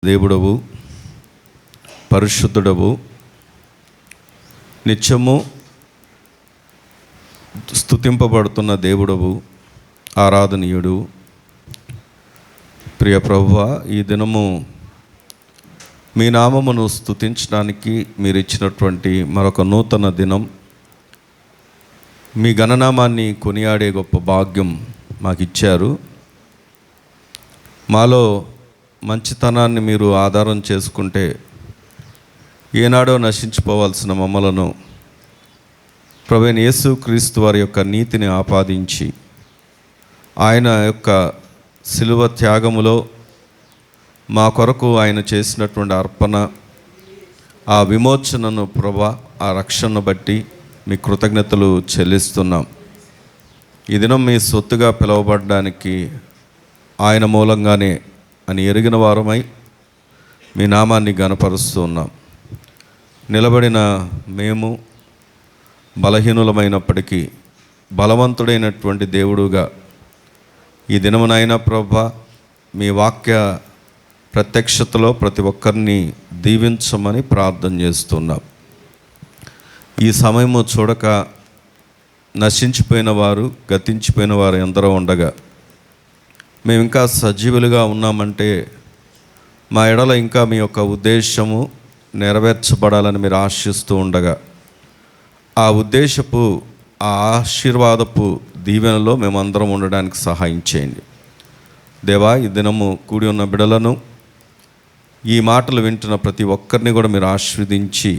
దేవుడవు, పరిశుద్ధుడవు, నిత్యము స్తుతింపబడుతున్న దేవుడవు, ఆరాధనీయుడు. ప్రియ ప్రభువా, ఈ దినము మీ నామమును స్తుతించడానికి మీరు ఇచ్చినటువంటి మరొక నూతన దినం. మీ ఘననామాన్ని కొనియాడే గొప్ప భాగ్యం మాకు ఇచ్చారు. మాలో మంచితనాన్ని మీరు ఆధారం చేసుకుంటే ఏనాడో నశించిపోవాల్సిన మమ్మలను ప్రభువైన యేసు క్రీస్తు వారి యొక్క నీతిని ఆపాదించి ఆయన యొక్క శిలువ త్యాగములో మా కొరకు ఆయన చేసినటువంటి అర్పణ, ఆ విమోచనను ప్రభా, ఆ రక్షణను బట్టి మీ కృతజ్ఞతలు చెల్లిస్తున్నాం. ఈ దినం మీ సొత్తుగా పిలువబడడానికి ఆయన మూలంగానే అని ఎరిగిన వారమై మీ నామాన్ని ఘనపరుస్తూ ఉన్నాం. నిలబడిన మేము బలహీనులమైనప్పటికీ బలవంతుడైనటువంటి దేవుడుగా ఈ దినమునైనా ప్రభా, మీ వాక్య ప్రత్యక్షతలో ప్రతి ఒక్కరిని దీవించమని ప్రార్థన చేస్తున్నాం. ఈ సమయము చూడక నశించిపోయిన వారు, గతించిపోయిన వారు ఎందరో ఉండగా మేము ఇంకా సజీవులుగా ఉన్నామంటే మా ఎడల ఇంకా మీ యొక్క ఉద్దేశము నెరవేర్చబడాలని మీరు ఆశిస్తూ ఉండగా ఆ ఉద్దేశపు, ఆ ఆశీర్వాదపు దీవెనలో మేమందరం ఉండడానికి సహాయం చేయండి. దేవా, ఈ దినము కూడి ఉన్న బిడలను, ఈ మాటలు వింటున్న ప్రతి ఒక్కరిని కూడా మీరు ఆశీర్వదించి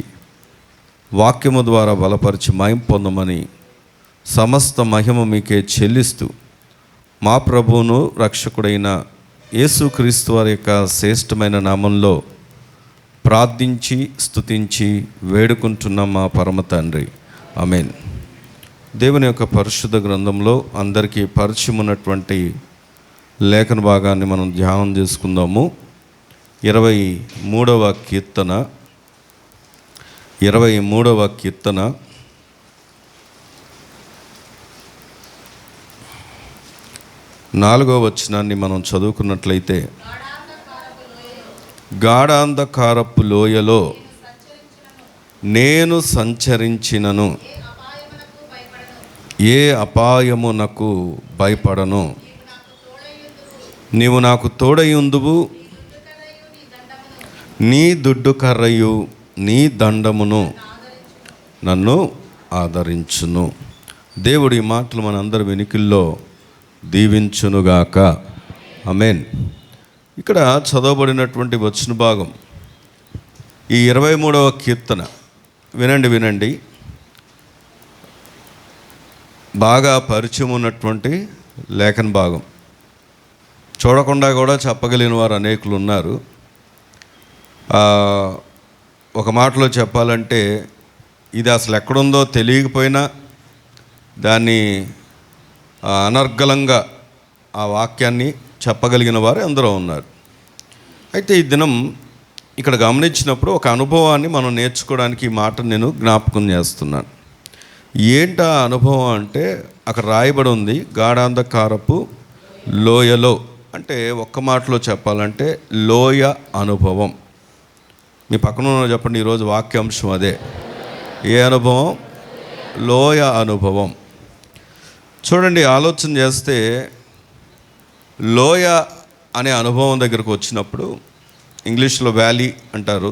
వాక్యము ద్వారా బలపరిచి మహిమ పొందమని సమస్త మహిమ మీకే చెల్లిస్తూ మా ప్రభువును రక్షకుడైన యేసుక్రీస్తు వారి యొక్క శ్రేష్టమైన నామంలో ప్రార్థించి స్తుతించి వేడుకుంటున్నాం మా పరమ తండ్రి, ఆమేన్. దేవుని యొక్క పరిశుద్ధ గ్రంథంలో అందరికీ పరిచయం ఉన్నటువంటి లేఖన భాగాన్ని మనం ధ్యానం చేసుకుందాము. 23వ కీర్తన 4వ వచనాన్ని మనం చదువుకున్నట్లయితే, గాఢాంధకారపు లోయలో నేను సంచరించినను ఏ అపాయమునకు భయపడను. నీవు నాకు తోడయుందువు, నీ దుడ్డు కర్రయు నీ దండమును నన్ను ఆదరించును. దేవుడి మాటలు మనందరి వెనుకల్లో దీవించునుగాక, ఆమేన్. ఇక్కడ చదవబడినటువంటి వచన భాగం ఈ 23వ కీర్తన. వినండి. బాగా పరిచయం ఉన్నటువంటి లేఖన భాగం. చూడకుండా కూడా చెప్పగలిగిన వారు అనేకులు ఉన్నారు. ఒక మాటలో చెప్పాలంటే ఇది అసలు ఎక్కడుందో తెలియకపోయినా దాన్ని అనర్గళంగా ఆ వాక్యాన్ని చెప్పగలిగిన వారు ఎందరో ఉన్నారు. అయితే ఈ దినం ఇక్కడ గమనించినప్పుడు ఒక అనుభవాన్ని మనం నేర్చుకోవడానికి ఈ మాట నేను జ్ఞాపకం చేస్తున్నాను. ఏంటా అనుభవం అంటే, అక్కడ రాయబడి ఉంది గాఢాంధకారపు లోయలో. అంటే ఒక్క మాటలో చెప్పాలంటే లోయ అనుభవం. మీ పక్కన చెప్పండి, ఈరోజు వాక్యాంశం అదే. ఏ అనుభవం? లోయ అనుభవం. చూడండి, ఆలోచన చేస్తే లోయ అనే అనుభవం దగ్గరకు వచ్చినప్పుడు, ఇంగ్లీష్లో వ్యాలీ అంటారు,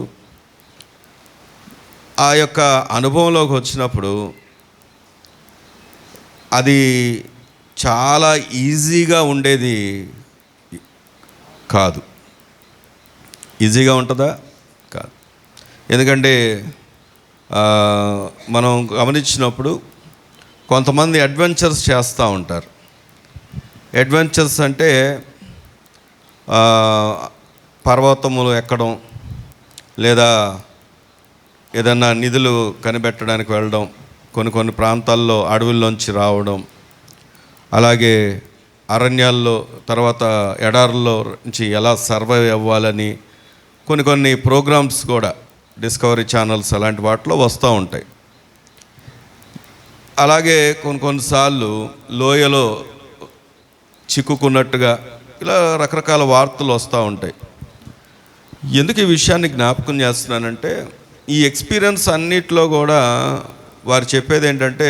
ఆ యొక్క అనుభవంలోకి వచ్చినప్పుడు అది చాలా ఈజీగా ఉండేది కాదు. ఈజీగా ఉంటుందా? కాదు. ఎందుకంటే మనం గమనించినప్పుడు కొంతమంది అడ్వెంచర్స్ చేస్తూ ఉంటారు. అడ్వెంచర్స్ అంటే పర్వతములు ఎక్కడం, లేదా ఏదన్నా నిధులు కనిపెట్టడానికి వెళ్ళడం, కొన్ని ప్రాంతాల్లో అడవుల్లోంచి రావడం, అలాగే అరణ్యాల్లో, తర్వాత ఎడారుల్లో నుంచి ఎలా సర్వైవ్ అవ్వాలని కొన్ని ప్రోగ్రామ్స్ కూడా డిస్కవరీ ఛానల్స్ అలాంటి వాటిలో వస్తూ ఉంటాయి. అలాగే కొన్నిసార్లు లోయలో చిక్కుకున్నట్టుగా ఇలా రకరకాల వార్తలు వస్తూ ఉంటాయి. ఎందుకు ఈ విషయాన్ని జ్ఞాపకం చేస్తున్నానంటే, ఈ ఎక్స్పీరియన్స్ అన్నిట్లో కూడా వారు చెప్పేది ఏంటంటే,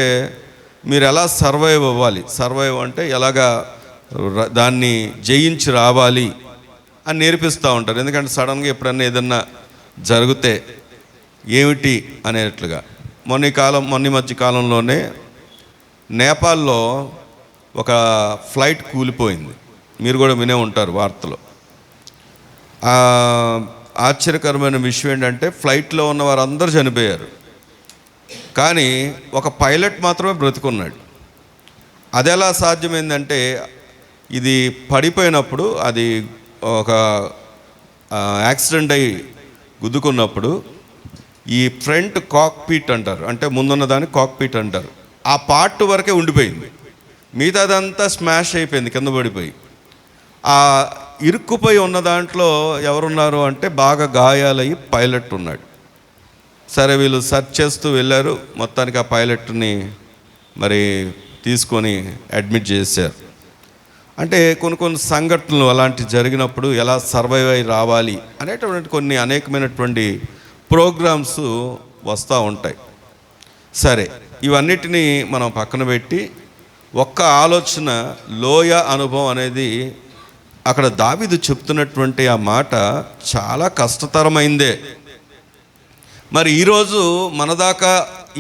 మీరు ఎలా సర్వైవ్ అవ్వాలి, సర్వైవ్ అంటే ఎలాగా దాన్ని జయించి రావాలి అని నేర్పిస్తూ ఉంటారు. ఎందుకంటే సడన్గా ఎప్పుడన్నా ఏదన్నా జరిగితే ఏమిటి అనేట్లుగా. మొన్న మధ్య కాలంలోనే నేపాల్లో ఒక ఫ్లైట్ కూలిపోయింది. మీరు కూడా వినే ఉంటారు వార్తలు. ఆశ్చర్యకరమైన విషయం ఏంటంటే, ఫ్లైట్లో ఉన్న వారందరూ చనిపోయారు, కానీ ఒక పైలట్ మాత్రమే బ్రతికున్నాడు. అది ఎలా సాధ్యమైందంటే, ఇది పడిపోయినప్పుడు, అది ఒక యాక్సిడెంట్ అయ్యి గుద్దుకున్నప్పుడు ఈ ఫ్రంట్ కాక్పీట్ అంటారు, అంటే ముందున్న దాన్ని కాక్పీట్ అంటారు, ఆ పార్ట్ వరకే ఉండిపోయింది. మిగతాదంతా స్మాష్ అయిపోయింది, కింద పడిపోయి. ఆ ఇరుక్కుపోయి ఉన్న దాంట్లో ఎవరున్నారు అంటే బాగా గాయాలయ్యి పైలట్ ఉన్నాడు. సరే, వీళ్ళు సెర్చ్ చేస్తూ వెళ్ళారు. మొత్తానికి ఆ పైలట్ని మరి తీసుకొని అడ్మిట్ చేశారు. అంటే కొన్ని సంఘటనలు అలాంటివి జరిగినప్పుడు ఎలా సర్వైవ్ అయి రావాలి అనేటువంటి అనేకమైనటువంటి ప్రోగ్రామ్స్ వస్తూ ఉంటాయి. సరే, ఇవన్నిటినీ మనం పక్కన పెట్టి ఒక్క ఆలోచన, లోయ అనుభవం అనేది అక్కడ దావీదు చెప్తున్నటువంటి ఆ మాట చాలా కష్టతరమైందే. మరి ఈరోజు మన దాకా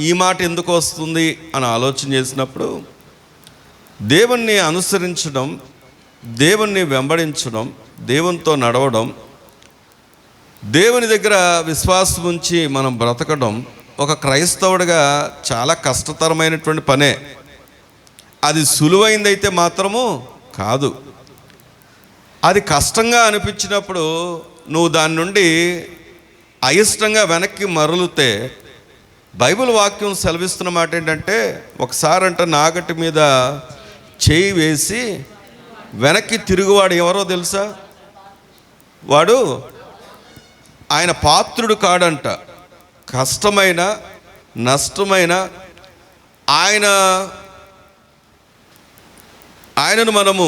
ఈ మాట ఎందుకు వస్తుంది అని ఆలోచన చేసినప్పుడు, దేవుణ్ణి అనుసరించడం, దేవుణ్ణి వెంబడించడం, దేవునితో నడవడం, దేవుని దగ్గర విశ్వాసం ఉంచి మనం బ్రతకడం ఒక క్రైస్తవుడిగా చాలా కష్టతరమైనటువంటి పనే. అది సులువైందైతే మాత్రము కాదు. అది కష్టంగా అనిపించినప్పుడు నువ్వు దాని నుండి అయిష్టంగా వెనక్కి మరలితే, బైబిల్ వాక్యం సెలవిస్తున్న మాట ఏంటంటే, ఒకసారి నాగటి మీద చేయి వేసి వెనక్కి తిరుగువాడు ఎవరో తెలుసా? వాడు ఆయన పాత్రుడు కాడంట. కష్టమైన, నష్టమైన ఆయనను మనము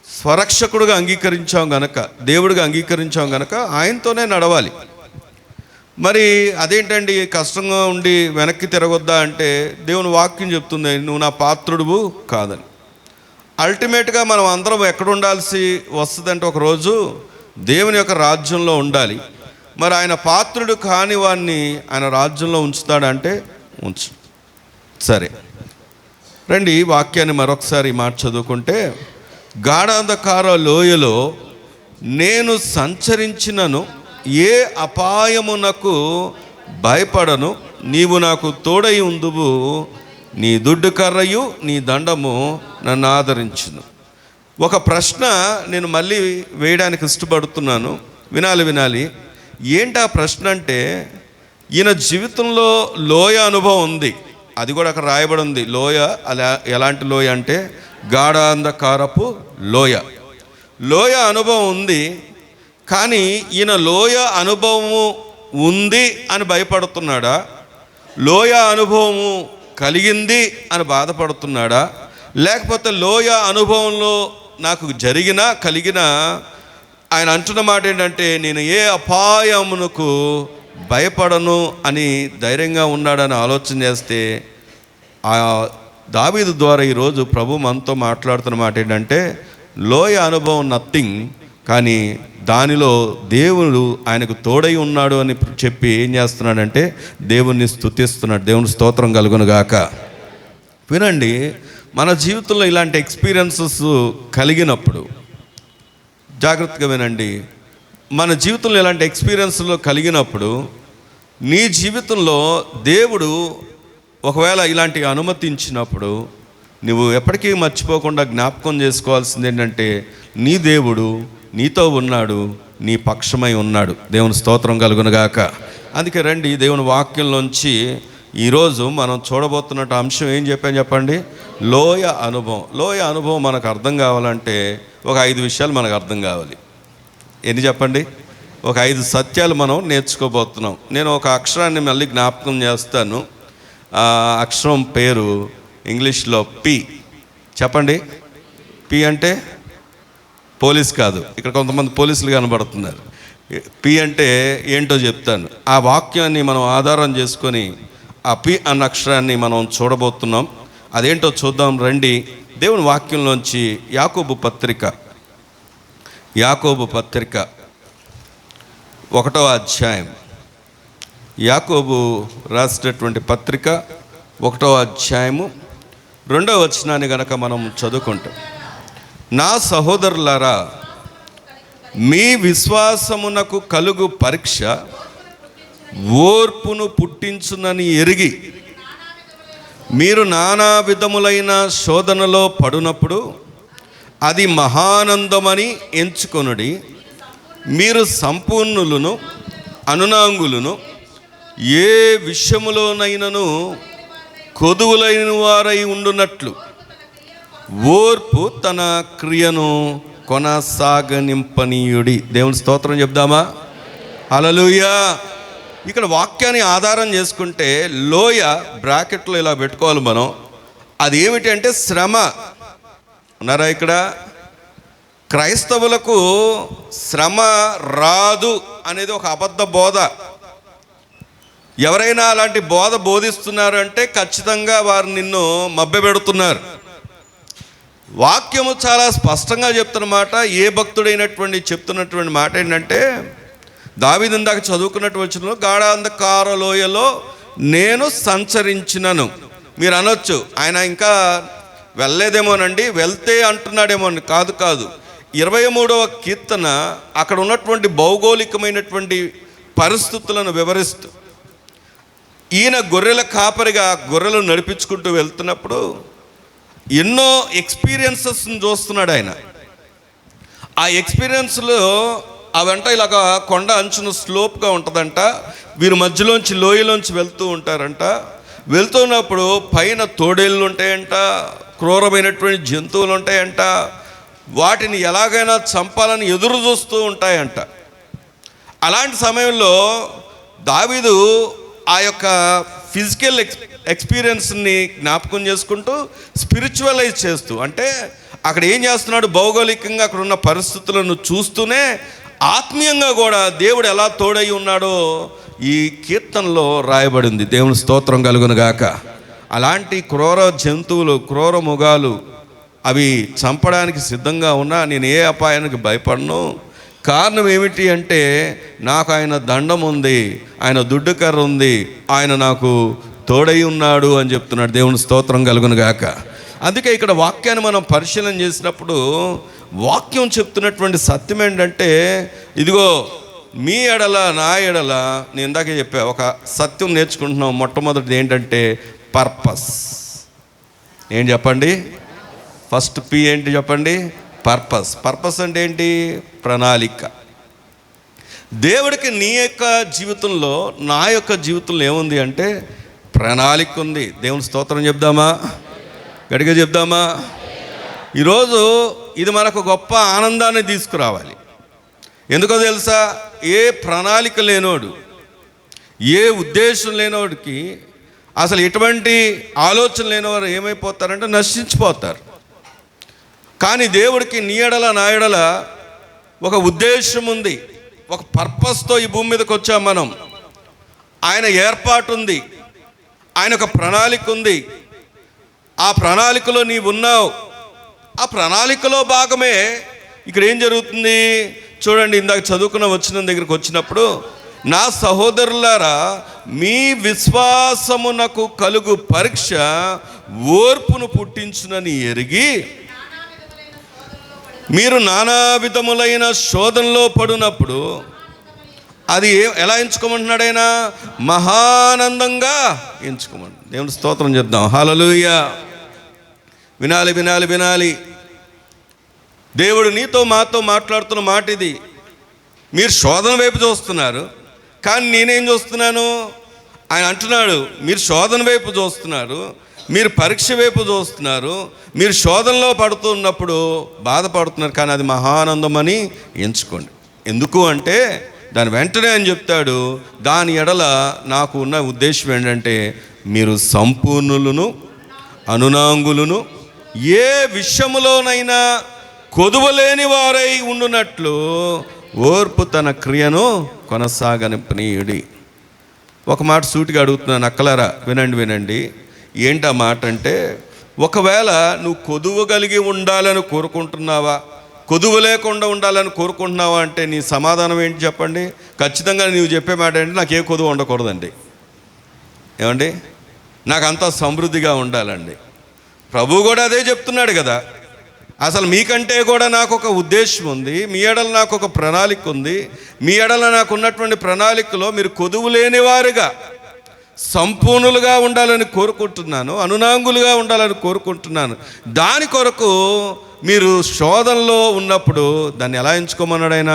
స్వరక్షకుడుగా అంగీకరించాం గనక, దేవుడిగా అంగీకరించాం గనక ఆయనతోనే నడవాలి. మరి అదేంటండి కష్టంగా ఉండి వెనక్కి తిరగొద్దా అంటే, దేవుని వాక్యం చెప్తుంది నువ్వు నా పాత్రుడువు కాదని. అల్టిమేట్గా మనం అందరం ఎక్కడ ఉండాల్సి వస్తుందంటే, ఒకరోజు దేవుని యొక్క రాజ్యంలో ఉండాలి. మరి ఆయన పాత్రుడు కాని వాడిని ఆయన రాజ్యంలో ఉంచుతాడంటే ఉంచు. సరే రండి, వాక్యాన్ని మరొకసారి మాట చదువుకుంటే, గాఢాంధకార లోయలో నేను సంచరించినను ఏ అపాయమునకు భయపడను, నీవు నాకు తోడై ఉందువు, నీ దుడ్డు కర్రయు నీ దండము నన్ను ఆదరించును. ఒక ప్రశ్న నేను మళ్ళీ వేయడానికి ఇష్టపడుతున్నాను, వినాలి. ఏంటి ఆ ప్రశ్న అంటే, ఈయన జీవితంలో లోయ అనుభవం ఉంది. అది కూడా అక్కడ రాయబడి ఉంది. లోయ అలా ఎలాంటి లోయ అంటే గాఢాంధకారపు లోయ అనుభవం ఉంది. కానీ ఈయన లోయ అనుభవము ఉంది అని భయపడుతున్నాడా, లోయ అనుభవము కలిగింది అని బాధపడుతున్నాడా, లేకపోతే లోయ అనుభవంలో నాకు కలిగిన ఆయన అంటున్న మాట ఏంటంటే, నేను ఏ అపాయమునకు భయపడను అని ధైర్యంగా ఉన్నాడని ఆలోచన చేస్తే, ఆ దావీదు ద్వారా ఈరోజు ప్రభు మనతో మాట్లాడుతున్న మాట ఏంటంటే, లోయ అనుభవం నథింగ్, కానీ దానిలో దేవుడు ఆయనకు తోడై ఉన్నాడు అని చెప్పి ఏం చేస్తున్నాడంటే దేవుణ్ణి స్తుతిస్తున్నాడు. దేవుని స్తోత్రం కలుగును గాక. వినండి, మన జీవితంలో ఇలాంటి ఎక్స్పీరియన్సెస్ కలిగినప్పుడు జాగ్రత్తగా వినండి. మన జీవితంలో ఇలాంటి ఎక్స్పీరియన్స్లో కలిగినప్పుడు నీ జీవితంలో దేవుడు ఒకవేళ ఇలాంటి అనుమతించినప్పుడు నువ్వు ఎప్పటికీ మర్చిపోకుండా జ్ఞాపకం చేసుకోవాల్సింది ఏంటంటే, నీ దేవుడు నీతో ఉన్నాడు, నీ పక్షమై ఉన్నాడు. దేవుని స్తోత్రం కలుగునుగాక. అందుకే రండి, దేవుని వాక్యంలోంచి ఈరోజు మనం చూడబోతున్నట్టు అంశం ఏం చెప్పండి, లోయ అనుభవం మనకు అర్థం కావాలంటే ఒక 5 విషయాలు మనకు అర్థం కావాలి. ఎన్ని చెప్పండి? ఒక 5 సత్యాలు మనం నేర్చుకోబోతున్నాం. నేను ఒక అక్షరాన్ని మళ్ళీ జ్ఞాపకం చేస్తాను. ఆ అక్షరం పేరు ఇంగ్లీష్లో పి. చెప్పండి, పి అంటే పోలీస్ కాదు. ఇక్కడ కొంతమంది పోలీసులు కనబడుతున్నారు. పి అంటే ఏంటో చెప్తాను. ఆ వాక్యాన్ని మనం ఆధారం చేసుకొని ఆ పి అన్న అక్షరాన్ని మనం చూడబోతున్నాం. అదేంటో చూద్దాం రండి. దేవుని వాక్యంలోంచి యాకోబు పత్రిక 1వ అధ్యాయం. యాకోబు రాసినటువంటి పత్రిక 1వ అధ్యాయము 2వ వచనాన్ని గనక మనం చదువుకుంటాం. నా సహోదరులారా, మీ విశ్వాసమునకు కలుగు పరీక్ష ఓర్పును పుట్టించునని ఎరిగి మీరు నానా విధములైన శోధనలో పడునప్పుడు అది మహానందమని ఎంచుకొనుడి. మీరు సంపూర్ణులను అనునాంగులను, ఏ విషయములోనైనను కొదువులైన వారై ఉండునట్లు ఓర్పు తన క్రియను కొనసాగనింపనీయుడి. దేవుని స్తోత్రం చెప్దామా? హల్లెలూయా. ఇక్కడ వాక్యాన్ని ఆధారం చేసుకుంటే లోయ బ్రాకెట్లో ఇలా పెట్టుకోవాలి మనం. అది ఏమిటి అంటే శ్రమ. ఉన్నారా ఇక్కడ? క్రైస్తవులకు శ్రమ రాదు అనేది ఒక అబద్ధ బోధ. ఎవరైనా అలాంటి బోధ బోధిస్తున్నారు అంటే ఖచ్చితంగా వారు నిన్ను మభ్యపెడుతున్నారు. వాక్యము చాలా స్పష్టంగా చెప్తున్నమాట. ఏ భక్తుడైనటువంటి చెప్తున్నటువంటి మాట ఏంటంటే, దావీదు ఇందాక చదువుకున్నట్టు వచ్చిన గాఢాంధకార లోయలో నేను సంచరించినను. మీరు అనొచ్చు, ఆయన ఇంకా వెళ్ళలేదేమోనండి, వెళ్తే అంటున్నాడేమో. కాదు. 23వ కీర్తన అక్కడ ఉన్నటువంటి భౌగోళికమైనటువంటి పరిస్థితులను వివరిస్తూ, ఈయన గొర్రెల కాపరిగా గొర్రెలను నడిపించుకుంటూ వెళ్తున్నప్పుడు ఎన్నో ఎక్స్పీరియన్సెస్ని చూస్తున్నాడు ఆయన. ఆ ఎక్స్పీరియన్స్లో అవంట ఇలాగ కొండ అంచున స్లోప్గా ఉంటుందంట. వీరు మధ్యలోంచి లోయలోంచి వెళ్తూ ఉంటారంట. వెళ్తున్నప్పుడు పైన తోడేళ్ళు ఉంటాయంట, క్రూరమైనటువంటి జంతువులు ఉంటాయంట. వాటిని ఎలాగైనా చంపాలని ఎదురు చూస్తూ ఉంటాయంట. అలాంటి సమయంలో దావీదు ఆ యొక్క ఫిజికల్ ఎక్స్పీరియన్స్ని జ్ఞాపకం చేసుకుంటూ స్పిరిచువలైజ్ చేస్తూ, అంటే అక్కడ ఏం చేస్తున్నాడు, భౌగోళికంగా అక్కడ ఉన్న పరిస్థితులను చూస్తూనే ఆత్మీయంగా కూడా దేవుడు ఎలా తోడై ఉన్నాడో ఈ కీర్తనలో రాయబడింది. దేవుని స్తోత్రం కలుగును గాక. అలాంటి క్రూర జంతువులు, క్రూర మృగాలు అవి చంపడానికి సిద్ధంగా ఉన్నా నేను ఏ అపాయానికి భయపడను. కారణం ఏమిటి అంటే, నాకు ఆయన దండం ఉంది, ఆయన దుడ్డుకర్ర ఉంది, ఆయన నాకు తోడై ఉన్నాడు అని చెప్తున్నాడు. దేవుని స్తోత్రం కలుగును గాక. అందుకే ఇక్కడ వాక్యాన్ని మనం పరిశీలన చేసినప్పుడు వాక్యం చెప్తున్నటువంటి సత్యం ఏంటంటే, ఇదిగో మీ ఎడల నా ఎడల, నేను ఇందాకే చెప్పా, ఒక సత్యం నేర్చుకుంటున్నాం. మొట్టమొదటిది ఏంటంటే పర్పస్. ఏం చెప్పండి? ఫస్ట్ పి ఏంటి చెప్పండి? పర్పస్. పర్పస్ అంటే ఏంటి? ప్రణాళిక. దేవుడికి నీ యొక్క జీవితంలో, నా యొక్క జీవితంలో ఏముంది అంటే ప్రణాళిక ఉంది. దేవుని స్తోత్రం చెప్దామా? గట్టిగా చెప్దామా? ఈరోజు ఇది మనకు గొప్ప ఆనందాన్ని తీసుకురావాలి. ఎందుకో తెలుసా? ఏ ప్రణాళిక లేనోడు, ఏ ఉద్దేశం లేనోడికి, అసలు ఎటువంటి ఆలోచన లేనివారు ఏమైపోతారంటే నశించిపోతారు. కానీ దేవుడికి నీ ఎడల నా ఎడల ఒక ఉద్దేశం ఉంది, ఒక పర్పస్తో ఈ భూమి మీదకి వచ్చాం మనం. ఆయన ఏర్పాటు ఉంది, ఆయన ఒక ప్రణాళిక ఉంది. ఆ ప్రణాళికలో నీవు ఉన్నావు. ఆ ప్రణాళికలో భాగమే ఇక్కడ ఏం జరుగుతుంది చూడండి. ఇందాక చదువుకున్న వచ్చిన దగ్గరికి వచ్చినప్పుడు, నా సహోదరులారా, మీ విశ్వాసమునకు కలుగు పరీక్ష ఓర్పును పుట్టించునని ఎరిగి మీరు నానా విధములైన శోధనలో పడినప్పుడు అది ఎలా ఎంచుకోమంటున్నాడు? ఆయన మహానందంగా ఎంచుకోమంటు. దేవుని స్తోత్రం చెప్దాం. హల్లెలూయా. వినాలి. దేవుడు నీతో మాతో మాట్లాడుతున్న మాట ఇది. మీరు శోధన వైపు చూస్తున్నారు, కానీ నేనేం చూస్తున్నాను? ఆయన అంటున్నాడు, మీరు శోధన వైపు చూస్తున్నారు, మీరు పరీక్ష వైపు చూస్తున్నారు, మీరు శోధనలో పడుతున్నప్పుడు బాధపడుతున్నారు, కానీ అది మహానందం అని ఎంచుకోండి. ఎందుకు అంటే దాని వెంటనే అని చెప్తాడు, దాని ఎడల నాకు ఉన్న ఉద్దేశం ఏంటంటే మీరు సంపూర్ణులను అనునాంగులను, ఏ విషయములోనైనా కొదువలేని వారై ఉండునట్లు ఓర్పు తన క్రియను కొనసాగనిపనీయుడి. ఒక మాట సూటిగా అడుగుతున్నాను అక్కలారా, వినండి. ఏంటి ఆ మాట అంటే, ఒకవేళ నువ్వు కొదువ కలిగి ఉండాలని కోరుకుంటున్నావా, కొదువ లేకుండా ఉండాలని కోరుకుంటున్నావా అంటే నీ సమాధానం ఏంటి చెప్పండి? ఖచ్చితంగా నువ్వు చెప్పే మాట అంటే నాకు ఏ కొదువ ఉండకూడదండి. ఏమండి, నాకు అంతా సమృద్ధిగా ఉండాలండి. ప్రభు కూడా అదే చెప్తున్నాడు కదా. అసలు మీకంటే కూడా నాకు ఒక ఉద్దేశం ఉంది, మీ ఎడల నాకు ఒక ప్రణాళిక ఉంది. మీ ఎడల నాకు ఉన్నటువంటి ప్రణాళికలో మీరు కొదువు లేనివారుగా సంపూర్ణులుగా ఉండాలని కోరుకుంటున్నాను, అనునాంగులుగా ఉండాలని కోరుకుంటున్నాను. దాని కొరకు మీరు శోధనలో ఉన్నప్పుడు దాన్ని ఎలా ఎంచుకోమన్నాడు ఆయన?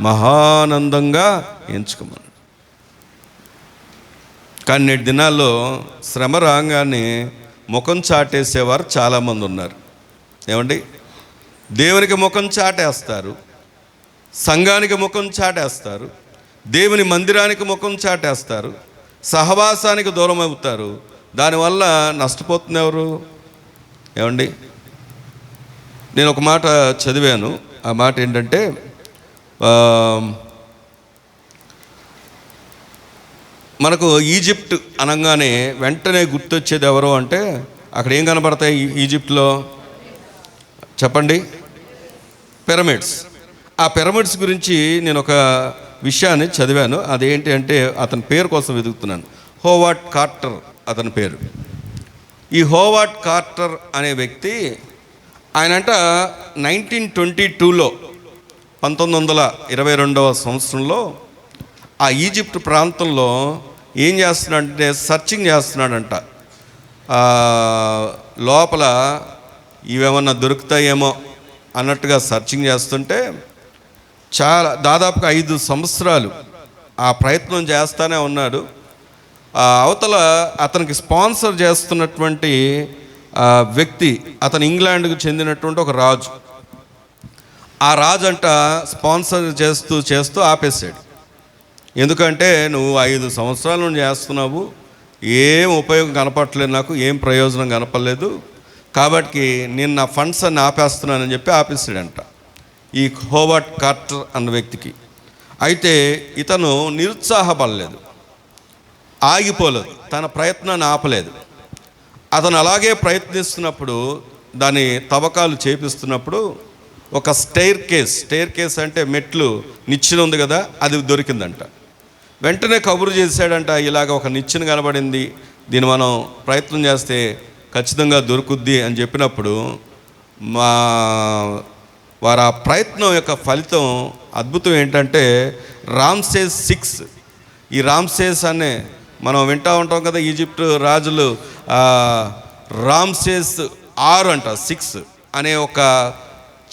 మహానందంగా ఎంచుకోమన్నాడు. కానీ నేటి దినాల్లో శ్రమ రాగానే ముఖం చాటేసేవారు చాలామంది ఉన్నారు. ఏమండి, దేవునికి ముఖం చాటేస్తారు, సంఘానికి ముఖం చాటేస్తారు, దేవుని మందిరానికి ముఖం చాటేస్తారు, సహవాసానికి దూరం అవుతారు. దానివల్ల నష్టపోతుంది ఎవరు? ఏమండి, నేను ఒక మాట చదివాను. ఆ మాట ఏంటంటే, మనకు ఈజిప్ట్ అనగానే వెంటనే గుర్తొచ్చేది ఎవరు అంటే, అక్కడ ఏం కనబడతాయి ఈజిప్ట్లో చెప్పండి? పిరమిడ్స్. ఆ పిరమిడ్స్ గురించి నేను ఒక విషయాన్ని చదివాను. అదేంటి అంటే, అతని పేరు కోసం వెతుకుతున్నాను. హోవార్డ్ కార్టర్ అతని పేరు. ఈ హోవార్డ్ కార్టర్ అనే వ్యక్తి, ఆయనంట 1922లో 1922వ సంవత్సరంలో ఆ ఈజిప్ట్ ప్రాంతంలో ఏం చేస్తున్నాడంటే సర్చింగ్ చేస్తున్నాడంట. లోపల ఇవేమన్నా దొరుకుతాయేమో అన్నట్టుగా సర్చింగ్ చేస్తుంటే దాదాపుగా 5 సంవత్సరాలు ఆ ప్రయత్నం చేస్తూనే ఉన్నాడు. అవతల అతనికి స్పాన్సర్ చేస్తున్నటువంటి వ్యక్తి, అతను ఇంగ్లాండ్కు చెందినటువంటి ఒక రాజు. ఆ రాజు అంట స్పాన్సర్ చేస్తూ ఆపేశాడు. ఎందుకంటే నువ్వు 5 సంవత్సరాల నుండి చేస్తున్నావు, ఏం ఉపయోగం కనపడలేదు, నాకు ఏం ప్రయోజనం కనపడలేదు, కాబట్టి నేను నా ఫండ్స్ అన్ని ఆపేస్తున్నానని చెప్పి ఆపేసాడంట ఈ హోవార్డ్ కార్టర్ అన్న వ్యక్తికి. అయితే ఇతను నిరుత్సాహపడలేదు, ఆగిపోలేదు, తన ప్రయత్నాన్ని ఆపలేదు. అతను అలాగే ప్రయత్నిస్తున్నప్పుడు, దాని తవ్వకాలు చేపిస్తున్నప్పుడు ఒక స్టెయిర్ కేస్ అంటే మెట్లు, నిచ్చెన ఉంది కదా, అది దొరికిందంట. వెంటనే కబురు చేశాడంట, ఇలాగ ఒక నిచ్చెన కనబడింది, దీన్ని మనం ప్రయత్నం చేస్తే ఖచ్చితంగా దొరుకుద్ది అని చెప్పినప్పుడు వారు ఆ ప్రయత్నం యొక్క ఫలితం అద్భుతం ఏంటంటే రామ్సేస్ 6. ఈ రామ్సేస్ అనే మనం వింటూ ఉంటాం కదా, ఈజిప్ట్ రాజులు రామ్సేస్ 6 అంట 6 అనే ఒక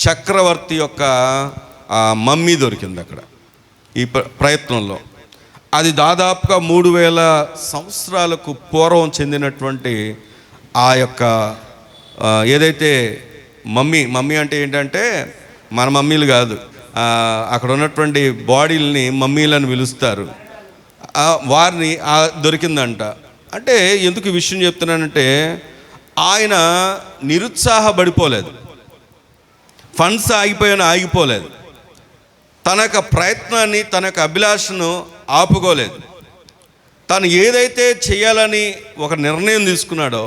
చక్రవర్తి యొక్క మమ్మీ దొరికింది అక్కడ ఈ ప్రయత్నంలో. అది దాదాపుగా 3000 సంవత్సరాలకు పూర్వం చెందినటువంటి ఆ యొక్క ఏదైతే మమ్మీ అంటే ఏంటంటే మన మమ్మీలు కాదు, అక్కడ ఉన్నటువంటి బాడీలని మమ్మీలను పిలుస్తారు. వారిని దొరికిందంట. అంటే ఎందుకు ఈ విషయం చెప్తున్నానంటే, ఆయన నిరుత్సాహపడిపోలేదు, ఫండ్స్ ఆగిపోలేదు, తన యొక్క ప్రయత్నాన్ని, తన యొక్క అభిలాషను ఆపుకోలేదు. తను ఏదైతే చేయాలని ఒక నిర్ణయం తీసుకున్నాడో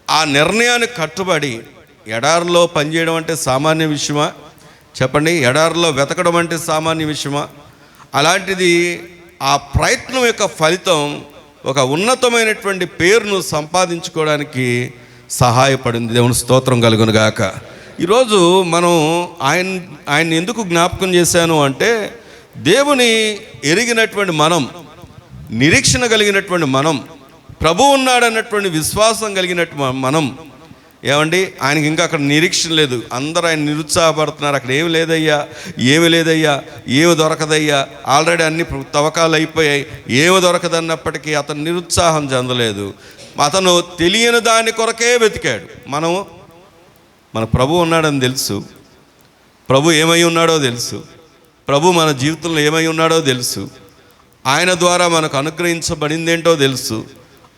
ఆ నిర్ణయానికి కట్టుబడి, ఎడారిలో పనిచేయడం అంటే సామాన్య విషయమా చెప్పండి? ఎడారిలో వెతకడం అంటే సామాన్య విషయమా? అలాంటిది ఆ ప్రయత్నం యొక్క ఫలితం ఒక ఉన్నతమైనటువంటి పేరును సంపాదించుకోవడానికి సహాయపడింది. దేవుని స్తోత్రం కలుగును గాక. ఈరోజు మనం ఆయన ఎందుకు జ్ఞాపకం చేశాను అంటే, దేవుని ఎరిగినటువంటి మనం, నిరీక్షణ కలిగినటువంటి మనం, ప్రభు ఉన్నాడన్నటువంటి విశ్వాసం కలిగినటువంటి మనం, ఏమండి, ఆయనకి ఇంకా అక్కడ నిరీక్షణ లేదు. అందరూ ఆయన నిరుత్సాహపడుతున్నారు, అక్కడ ఏమి లేదయ్యా, ఏమి దొరకదయ్యా, ఆల్రెడీ అన్ని తవ్వకాలు అయిపోయాయి, ఏమి దొరకదన్నప్పటికీ అతను నిరుత్సాహం చెందలేదు. అతను తెలియని దాని కొరకే వెతికాడు. మన ప్రభు ఉన్నాడని తెలుసు, ప్రభు ఏమై ఉన్నాడో తెలుసు, ప్రభు మన జీవితంలో ఏమై ఉన్నాడో తెలుసు, ఆయన ద్వారా మనకు అనుగ్రహించబడిందేంటో తెలుసు,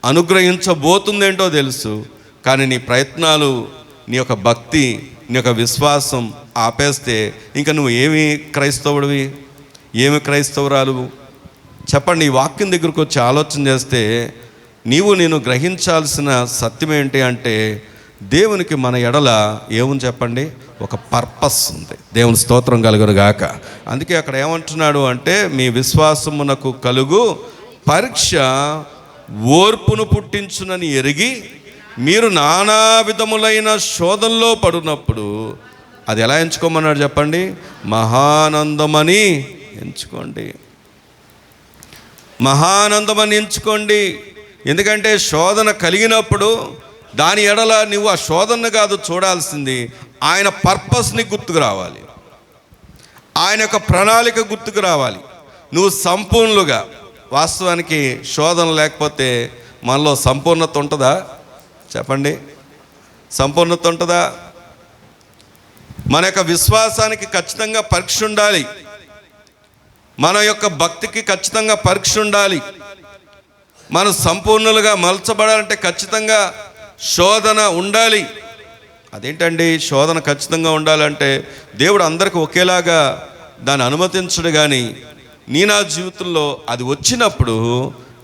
అనుగ్రహించబోతుందేంటో తెలుసు. కానీ నీ ప్రయత్నాలు, నీ యొక్క భక్తి, నీ యొక్క విశ్వాసం ఆపేస్తే ఇంకా నువ్వు ఏమి క్రైస్తవుడివి? ఏమి క్రైస్తవురాలు? చెప్పండి. ఈ వాక్యం దగ్గరకు వచ్చి ఆలోచన చేస్తే నేను గ్రహించాల్సిన సత్యం ఏంటి అంటే, దేవునికి మన ఎడల ఏముంది చెప్పండి? ఒక పర్పస్ ఉంది. దేవుని స్తోత్రం కలుగును గాక. అందుకే అక్కడ ఏమంటున్నాడు అంటే, మీ విశ్వాసమునకు కలుగు పరీక్ష ఓర్పును పుట్టించునని ఎరిగి మీరు నానా విధములైన శోధనలో పడినప్పుడు అది ఎలా ఎంచుకోమన్నాడు చెప్పండి? మహానందమని ఎంచుకోండి. మహానందమని ఎంచుకోండి. ఎందుకంటే శోధన కలిగినప్పుడు దాని ఎడల నువ్వు ఆ శోధన కాదు చూడాల్సింది, ఆయన పర్పస్ని గుర్తుకు రావాలి, ఆయన యొక్క ప్రణాళిక గుర్తుకు రావాలి. నువ్వు సంపూర్ణులుగా, వాస్తవానికి శోధన లేకపోతే మనలో సంపూర్ణత ఉంటుందా చెప్పండి? సంపూర్ణత ఉంటుందా? మన యొక్క విశ్వాసానికి ఖచ్చితంగా పరీక్ష ఉండాలి. మన యొక్క భక్తికి ఖచ్చితంగా పరీక్ష ఉండాలి. మనం సంపూర్ణులుగా మలచబడాలంటే ఖచ్చితంగా శోధన ఉండాలి. అదేంటండి శోధన ఖచ్చితంగా ఉండాలంటే? దేవుడు అందరికీ ఒకేలాగా దాన్ని అనుమతించడు. కానీ నా జీవితంలో అది వచ్చినప్పుడు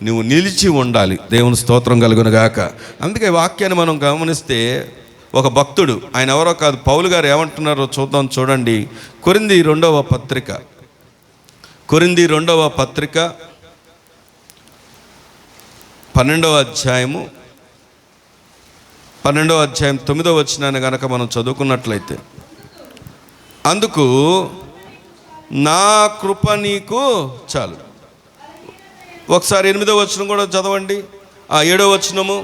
నువ్వు నిలిచి ఉండాలి. దేవుని స్తోత్రం కలుగును గాక. అందుకే వాక్యాన్ని మనం గమనిస్తే ఒక భక్తుడు, ఆయన ఎవరో కాదు, పౌలు గారు ఏమంటున్నారో చూద్దాం. చూడండి, కొరింథీ 2వ పత్రిక 12వ అధ్యాయము 9వ వచనాన్ని కనుక మనం చదువుకున్నట్లయితే, అందుకు నా కృప నీకు చాలు. ఒకసారి 8వ వచనం కూడా చదవండి. 7వ వచనము,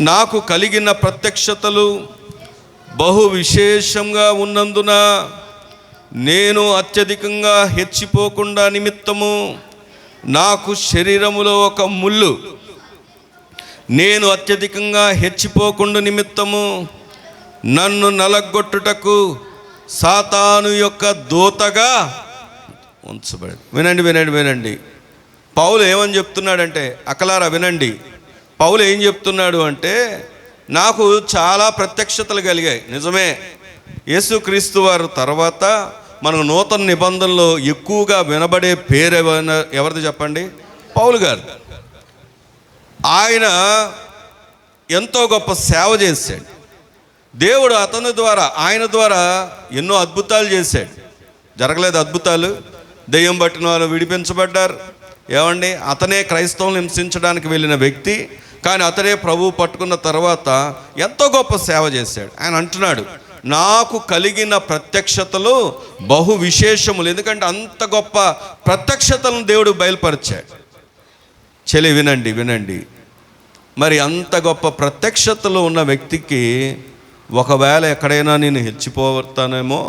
నాకు కలిగిన ప్రత్యక్షతలు బహు విశేషంగా ఉన్నందున నేను అత్యధికంగా హెచ్చిపోకుండా నిమిత్తము నాకు శరీరములో ఒక ముళ్ళు, నేను అత్యధికంగా హెచ్చిపోకుండా నిమిత్తము నన్ను నలగొట్టుటకు సాతాను యొక్క దూతగా ఉంచబడి. వినండి. పౌలు ఏమని చెప్తున్నాడంటే, అకలారా వినండి. పౌలు ఏం చెప్తున్నాడు అంటే, నాకు చాలా ప్రత్యక్షతలు కలిగాయి. నిజమే, యేసుక్రీస్తు వారు తర్వాత మనకు నూతన నిబంధనలో ఎక్కువగా వినబడే పేరు ఎవరిది చెప్పండి? పౌలు గారు. ఆయన ఎంతో గొప్ప సేవ చేశాడు. దేవుడు ఆయన ద్వారా ఎన్నో అద్భుతాలు చేశాడు. జరగలేదు అద్భుతాలు? దెయ్యం పట్టిన వాళ్ళు విడిపించబడ్డారు. ఏమండి, అతనే క్రైస్తవులను హింసించడానికి వెళ్ళిన వ్యక్తి, కానీ అతనే ప్రభువు పట్టుకున్న తర్వాత ఎంతో గొప్ప సేవ చేశాడు. ఆయన అంటున్నాడు, నాకు కలిగిన ప్రత్యక్షతలు బహు విశేషములు. ఎందుకంటే అంత గొప్ప ప్రత్యక్షతలను దేవుడు బయలుపరిచాడు. చెలి వినండి. మరి అంత గొప్ప ప్రత్యక్షతలు ఉన్న వ్యక్తికి ఒకవేళ ఎక్కడైనా నేను హెచ్చిపోతానేమో,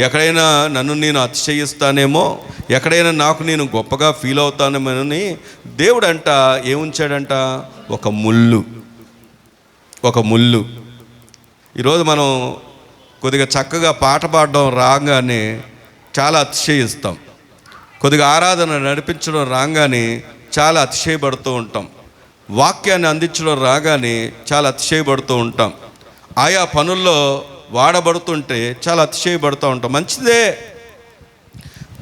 ఎక్కడైనా నన్ను నేను అతిశయిస్తానేమో, ఎక్కడైనా నాకు నేను గొప్పగా ఫీల్ అవుతానేమోనని దేవుడంట ఏముంచాడంట? ఒక ముళ్ళు. ఈరోజు మనం కొద్దిగా చక్కగా పాట పాడడం రాగానే చాలా అతిశయిస్తాం. కొద్దిగా ఆరాధన నడిపించడం రాగానే చాలా అతిశయపడుతూ ఉంటాం. వాక్యాన్ని అందించడం రాగానే చాలా అతిశయపడుతూ ఉంటాం. ఆయా పనుల్లో వాడబడుతుంటే చాలా అతిశయపడుతూ ఉంటాం. మంచిదే.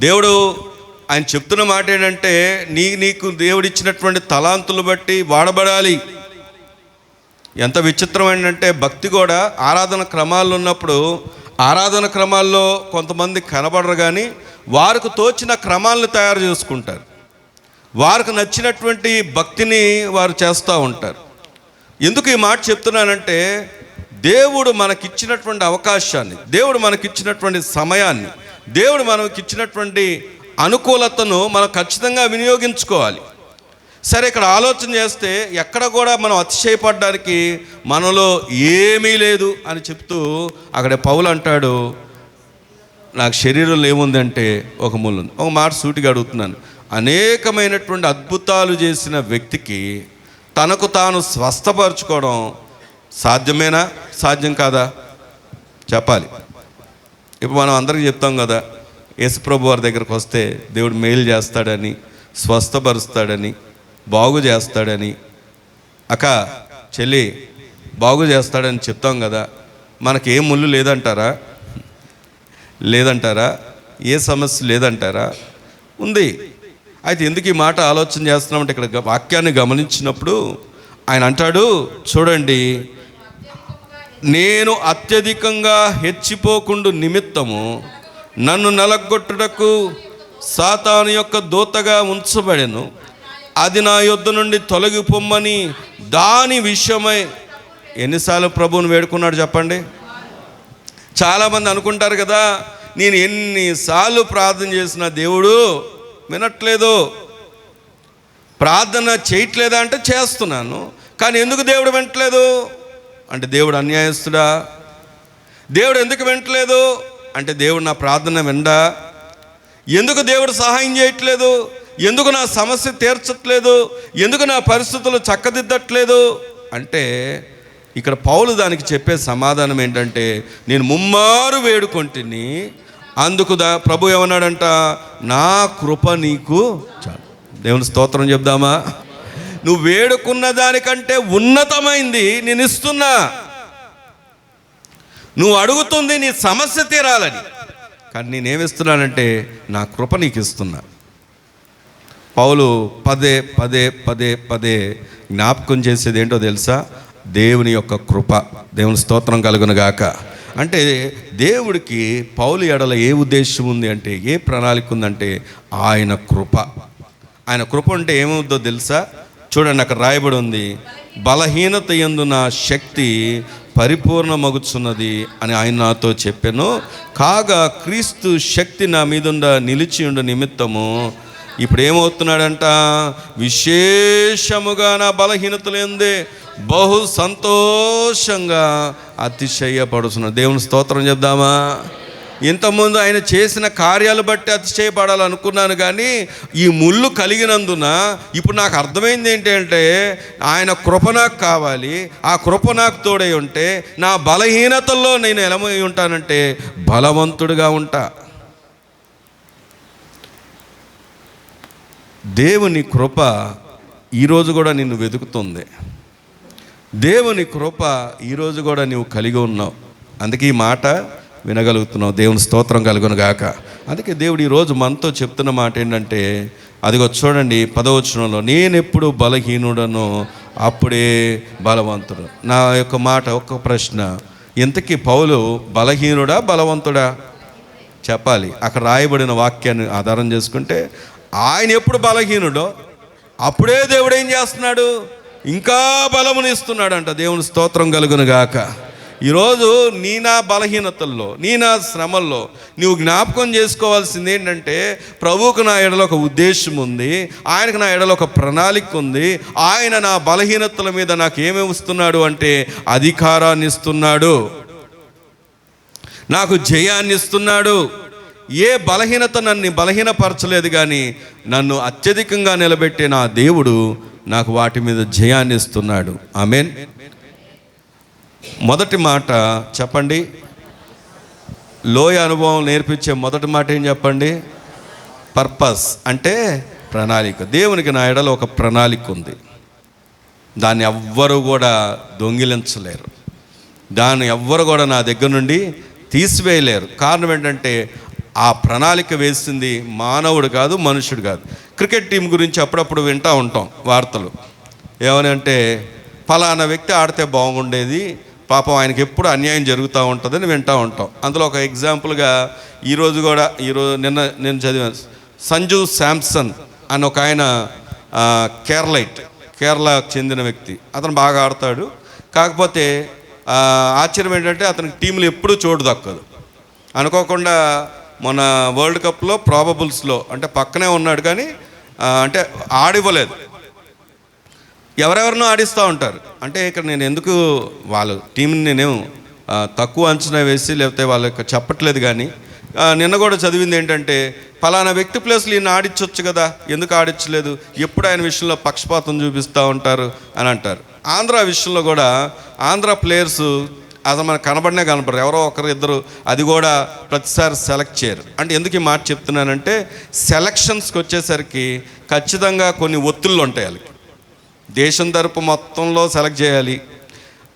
దేవుడు ఆయన చెప్తున్న మాట ఏంటంటే, నీకు దేవుడు ఇచ్చినటువంటి తలాంతులు బట్టి వాడబడాలి. ఎంత విచిత్రం ఏంటంటే, భక్తి కూడా ఆరాధన క్రమాల్లో ఉన్నప్పుడు ఆరాధన క్రమాల్లో కొంతమంది కనబడరు, కానీ వారికి తోచిన క్రమాలను తయారు చేసుకుంటారు. వారికి నచ్చినటువంటి భక్తిని వారు చేస్తూ ఉంటారు. ఎందుకు ఈ మాట చెప్తున్నానంటే, దేవుడు మనకిచ్చినటువంటి అవకాశాన్ని, దేవుడు మనకిచ్చినటువంటి సమయాన్ని, దేవుడు మనకిచ్చినటువంటి అనుకూలతను మనం ఖచ్చితంగా వినియోగించుకోవాలి. సరే, ఇక్కడ ఆలోచన చేస్తే ఎక్కడ కూడా మనం అతిశయపడడానికి మనలో ఏమీ లేదు అని చెప్తూ అక్కడ పౌలు అంటాడు, నాకు శరీరంలో ఏముందంటే ఒక ముళ్ళు ఉంది. ఒక మాట సూటిగా అడుగుతున్నాను, అనేకమైనటువంటి అద్భుతాలు చేసిన వ్యక్తికి తనకు తాను స్వస్థపరచుకోవడం సాధ్యమేనా? సాధ్యం కాదా? చెప్పాలి. ఇప్పుడు మనం అందరికీ చెప్తాం కదా, యేసుప్రభు వారి దగ్గరకు వస్తే దేవుడు మేలు చేస్తాడని, స్వస్థపరుస్తాడని, బాగు చేస్తాడని, అక్క చెల్లి బాగు చేస్తాడని చెప్తాం కదా. మనకి ఏ ముళ్ళు లేదంటారా? ఏ సమస్య లేదంటారా? ఉంది. అయితే ఎందుకు ఈ మాట ఆలోచన చేస్తున్నామంటే ఇక్కడ వాక్యాన్ని గమనించినప్పుడు ఆయన అంటాడు, చూడండి, నేను అత్యధికంగా హెచ్చిపోకుండా నిమిత్తము నన్ను నలగొట్టుటకు సాతాను యొక్క దూతగా ఉంచబడెను. అది నా యొద్ద నుండి తొలగిపోమ్మని దాని విషయమై ఎన్నిసార్లు ప్రభువుని వేడుకున్నాడు చెప్పండి. చాలామంది అనుకుంటారు కదా, నేను ఎన్నిసార్లు ప్రార్థన చేసిన దేవుడు వినట్లేదు. ప్రార్థన చేయట్లేదా అంటే చేస్తున్నాను, కానీ ఎందుకు దేవుడు వినట్లేదు అంటే దేవుడు అన్యాయస్తుడా? దేవుడు ఎందుకు వినట్లేదు అంటే దేవుడు నా ప్రార్థన వినడా? ఎందుకు దేవుడు సహాయం చేయట్లేదు? ఎందుకు నా సమస్య తీర్చట్లేదు? ఎందుకు నా పరిస్థితులు చక్కదిద్దట్లేదు అంటే ఇక్కడ పౌలు దానికి చెప్పే సమాధానం ఏంటంటే, నేను ముమ్మారు వేడుకొంటిని, అందుకు ప్రభు ఏమన్నాడంట, నా కృప నీకు చాలు. దేవుని స్తోత్రం చెప్దామా? నువ్వు వేడుకున్న దానికంటే ఉన్నతమైంది నేను ఇస్తున్నా. నువ్వు అడుగుతుంది నీ సమస్య తీరాలని, కానీ నేనేమిస్తున్నానంటే నా కృప నీకు ఇస్తున్నా. పౌలు పదే పదే పదే పదే జ్ఞాపకం చేసేది ఏంటో తెలుసా? దేవుని యొక్క కృప. దేవుని స్తోత్రం కలుగును గాక. అంటే దేవుడికి పౌలు ఎడల ఏ ఉద్దేశం ఉంది అంటే, ఏ ప్రణాళిక ఉందంటే ఆయన కృప. ఆయన కృప అంటే ఏమవుద్దో తెలుసా? చూడండి, అక్కడ రాయబడి ఉంది, బలహీనత యందు నా శక్తి పరిపూర్ణమగుచున్నది అని ఆయన నాతో చెప్పాను. కాగా క్రీస్తు శక్తి నా మీదుండ నిలిచి ఉండ నిమిత్తము ఇప్పుడు ఏమవుతున్నాడంట, విశేషముగా నా బలహీనతలేందే బహు సంతోషంగా అతిశయపడుతున్నా. దేవుని స్తోత్రం చెప్దామా? ఇంతకుముందు ఆయన చేసిన కార్యాలు బట్టి అతిశయపడాలనుకున్నాను, కానీ ఈ ముళ్ళు కలిగినందున ఇప్పుడు నాకు అర్థమైంది ఏంటంటే ఆయన కృప నాకు కావాలి. ఆ కృప నాకు తోడై ఉంటే నా బలహీనతల్లో నేను ఎలమై ఉంటానంటే బలవంతుడిగా ఉంటా. దేవుని కృప ఈరోజు కూడా నిన్ను వెతుకుతుంది. దేవుని కృప ఈరోజు కూడా నువ్వు కలిగి ఉన్నావు. అందుకే ఈ మాట వినగలుగుతున్నావు. దేవుని స్తోత్రం కలుగును గాక. అందుకే దేవుడు ఈరోజు మనతో చెప్తున్న మాట ఏంటంటే, అదిగో చూడండి 10వ వచనంలో, నేనెప్పుడు బలహీనుడనో అప్పుడే బలవంతుడు. నా యొక్క మాట, ఒక్క ప్రశ్న, ఇంతకీ పౌలు బలహీనుడా బలవంతుడా? చెప్పాలి. అక్కడ రాయబడిన వాక్యాన్ని ఆధారం చేసుకుంటే ఆయన ఎప్పుడు బలహీనుడో అప్పుడే దేవుడు ఏం చేస్తున్నాడు, ఇంకా బలమునిస్తున్నాడంట. దేవుని స్తోత్రం కలుగును గాక. ఈరోజు నీ నా బలహీనతల్లో, నీ నా శ్రమల్లో నువ్వు జ్ఞాపకం చేసుకోవాల్సింది ఏంటంటే, ప్రభువుకు నా ఎడలో ఒక ఉద్దేశం ఉంది, ఆయనకు నా ఎడలో ఒక ప్రణాళిక ఉంది. ఆయన నా బలహీనతల మీద నాకు ఏమేమి ఇస్తున్నాడు అంటే అధికారాన్ని ఇస్తున్నాడు, నాకు జయాన్ని ఇస్తున్నాడు. ఏ బలహీనత నన్ను బలహీనపరచలేదు, కానీ నన్ను అత్యధికంగా నిలబెట్టే నా దేవుడు నాకు వాటి మీద జయాన్ని ఇస్తున్నాడు. ఆమేన్. మొదటి మాట చెప్పండి, లోయ అనుభవం నేర్పించే మొదటి మాట ఏం చెప్పండి? పర్పస్ అంటే ప్రణాళిక. దేవునికి నా ఎడలో ఒక ప్రణాళిక ఉంది. దాన్ని ఎవ్వరు కూడా దొంగిలించలేరు, దాన్ని ఎవ్వరు కూడా నా దగ్గర నుండి తీసివేయలేరు. కారణం ఏంటంటే ఆ ప్రణాళిక వేసింది మానవుడు కాదు, మనుషుడు కాదు. క్రికెట్ టీం గురించి అప్పుడప్పుడు వింటూ ఉంటాం వార్తలు. ఏమని అంటే, ఫలానా వ్యక్తి ఆడితే బాగుండేది, పాపం ఆయనకి ఎప్పుడు అన్యాయం జరుగుతూ ఉంటుందని వింటూ ఉంటాం. అందులో ఒక ఎగ్జాంపుల్గా ఈరోజు నేను చదివాను, సంజు శాంసన్ అని ఒక ఆయన కేరళకు చెందిన వ్యక్తి. అతను బాగా ఆడతాడు. కాకపోతే ఆశ్చర్యం ఏంటంటే అతనికి టీంలు ఎప్పుడూ చోటు దక్కదు. అనుకోకుండా మన వరల్డ్ కప్లో ప్రాబబుల్స్లో అంటే పక్కనే ఉన్నాడు, కానీ అంటే ఆడివ్వలేదు. ఎవరెవరినో ఆడిస్తూ ఉంటారు. అంటే ఇక్కడ నేను ఎందుకు వాళ్ళ టీంని నేనేం తక్కువ అంచనా వేసి లేకపోతే వాళ్ళకి చెప్పట్లేదు, కానీ నిన్న కూడా చదివింది ఏంటంటే, ఫలానా వ్యక్తి ప్లేస్లో ఈయన ఆడించవచ్చు కదా, ఎందుకు ఆడించలేదు, ఎప్పుడు ఆయన విషయంలో పక్షపాతం చూపిస్తూ ఉంటారు అని అంటారు. ఆంధ్ర విషయంలో కూడా ఆంధ్ర ప్లేయర్స్ అసలు మనకు కనబడరు, ఎవరో ఒకరు ఇద్దరు, అది కూడా ప్రతిసారి సెలెక్ట్ చేయరు. అంటే ఎందుకు ఈ మాట చెప్తున్నానంటే, సెలక్షన్స్కి వచ్చేసరికి ఖచ్చితంగా కొన్ని ఒత్తిళ్ళు ఉంటాయి. వాళ్ళకి దేశం తరపు మొత్తంలో సెలెక్ట్ చేయాలి.